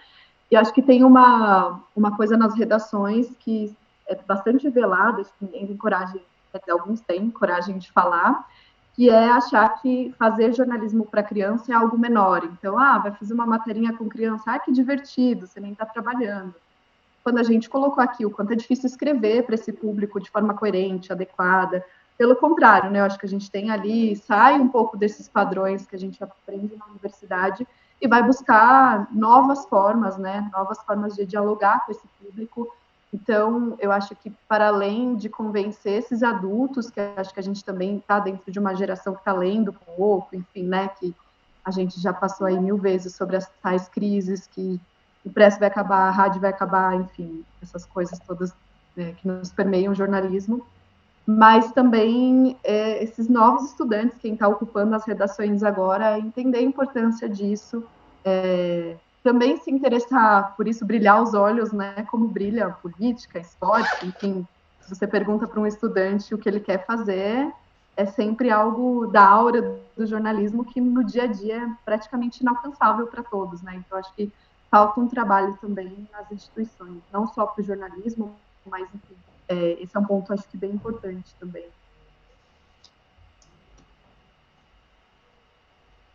e acho que tem uma coisa nas redações que é bastante velada, acho que ninguém tem coragem, alguns têm coragem de falar, que é achar que fazer jornalismo para criança é algo menor. Então, vai fazer uma materinha com criança, que divertido, você nem está trabalhando. Quando a gente colocou aqui o quanto é difícil escrever para esse público de forma coerente, adequada. Pelo contrário, né? Eu acho que a gente tem ali, sai um pouco desses padrões que a gente aprende na universidade e vai buscar novas formas, né? Novas formas de dialogar com esse público. Então, eu acho que, para além de convencer esses adultos, que acho que a gente também está dentro de uma geração que está lendo pouco, enfim, né? Que a gente já passou aí 1000 vezes sobre as tais crises que o press vai acabar, a rádio vai acabar, enfim, essas coisas todas, né, que nos permeiam o jornalismo, mas também esses novos estudantes, quem está ocupando as redações agora, entender a importância disso, também se interessar por isso, brilhar os olhos, né, como brilha a política, esporte, enfim, se você pergunta para um estudante o que ele quer fazer, é sempre algo da aura do jornalismo que no dia a dia é praticamente inalcançável para todos, né, então acho que falta um trabalho também nas instituições, não só para o jornalismo, mas, enfim, esse é um ponto, acho que, bem importante também.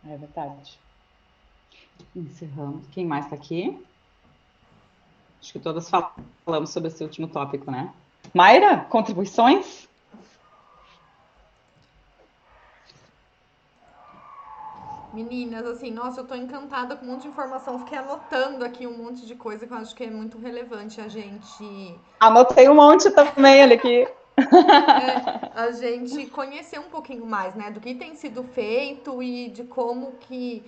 É verdade. Encerramos. Quem mais está aqui? Acho que todas falamos sobre esse último tópico, né? Mayra, contribuições? Meninas, assim, nossa, eu tô encantada com um monte de informação. Fiquei anotando aqui um monte de coisa que eu acho que é muito relevante a gente... Anotei um monte também, olha aqui. A gente conhecer um pouquinho mais, né, do que tem sido feito e de como que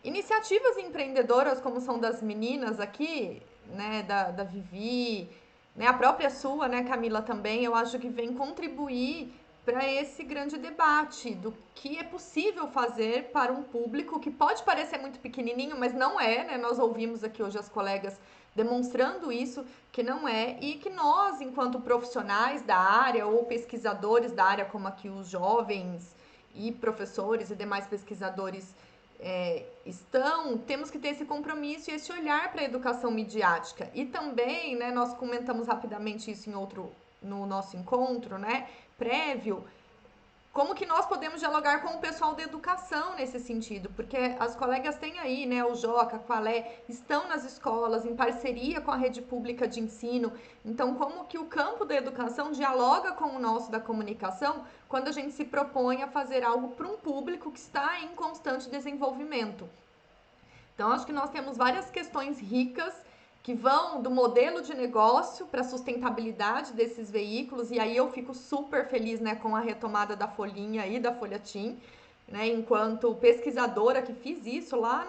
iniciativas empreendedoras, como são das meninas aqui, né, da Vivi, né, a própria sua, né, Camila, também, eu acho que vem contribuir para esse grande debate do que é possível fazer para um público que pode parecer muito pequenininho, mas não é, né? Nós ouvimos aqui hoje as colegas demonstrando isso, que não é, e que nós, enquanto profissionais da área ou pesquisadores da área, como aqui os jovens e professores e demais pesquisadores temos que ter esse compromisso e esse olhar para a educação midiática. E também, né, nós comentamos rapidamente isso no nosso encontro, né, prévio, como que nós podemos dialogar com o pessoal da educação nesse sentido, porque as colegas têm aí, né, o Joca, a Qualé, estão nas escolas em parceria com a rede pública de ensino, então como que o campo da educação dialoga com o nosso da comunicação quando a gente se propõe a fazer algo para um público que está em constante desenvolvimento. Então, acho que nós temos várias questões ricas que vão do modelo de negócio para a sustentabilidade desses veículos, e aí eu fico super feliz, né, com a retomada da Folhinha e da Folhatim, né, enquanto pesquisadora que fiz isso lá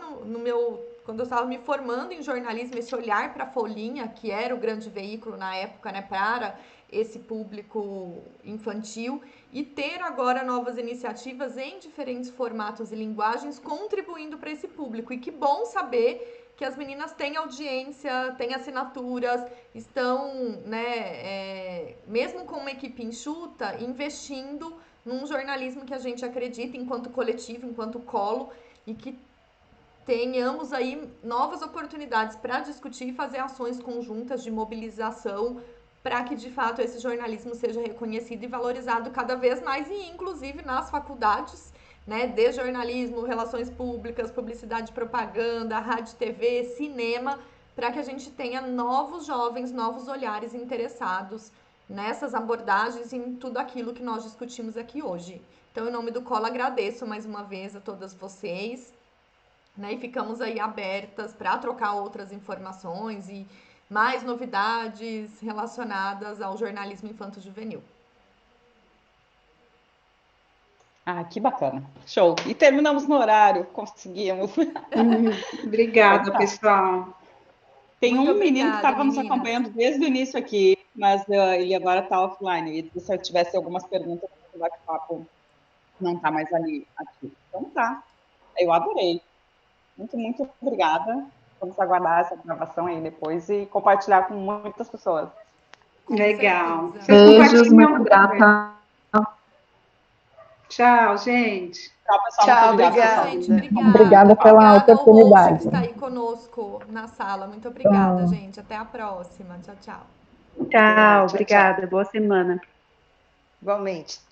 quando eu estava me formando em jornalismo, esse olhar para a Folhinha, que era o grande veículo na época, né, para esse público infantil, e ter agora novas iniciativas em diferentes formatos e linguagens contribuindo para esse público. E que bom saber que as meninas têm audiência, têm assinaturas, estão, né, mesmo com uma equipe enxuta, investindo num jornalismo que a gente acredita enquanto coletivo, enquanto colo, e que tenhamos aí novas oportunidades para discutir e fazer ações conjuntas de mobilização para que, de fato, esse jornalismo seja reconhecido e valorizado cada vez mais, e inclusive nas faculdades, né, de jornalismo, relações públicas, publicidade e propaganda, rádio, TV, cinema, para que a gente tenha novos jovens, novos olhares interessados nessas abordagens e em tudo aquilo que nós discutimos aqui hoje. Então, em nome do Colo, agradeço mais uma vez a todas vocês, né, e ficamos aí abertas para trocar outras informações e mais novidades relacionadas ao jornalismo infanto-juvenil. Ah, que bacana. Show. E terminamos no horário, conseguimos. Obrigada, Então tá. pessoal. Tem Muito um menino que obrigada, estava nos meninas. acompanhando desde o início aqui, mas ele agora está offline. E se eu tivesse algumas perguntas, o bate-papo não está mais ali aqui. Então tá. Eu adorei. Muito, muito obrigada. Vamos aguardar essa gravação aí depois e compartilhar com muitas pessoas. Com Legal. certeza. Vocês Beijos, compartilham muito também. grata. Tchau, gente. Tchau, pessoal. Tchau, Muito obrigada. obrigada. Gente, obrigada. Obrigada pela Obrigada ao host oportunidade. que está aí conosco na sala. Muito obrigada, Tchau. gente. Até a próxima. Tchau, tchau. Tchau, Tchau, obrigada. Boa semana. Igualmente.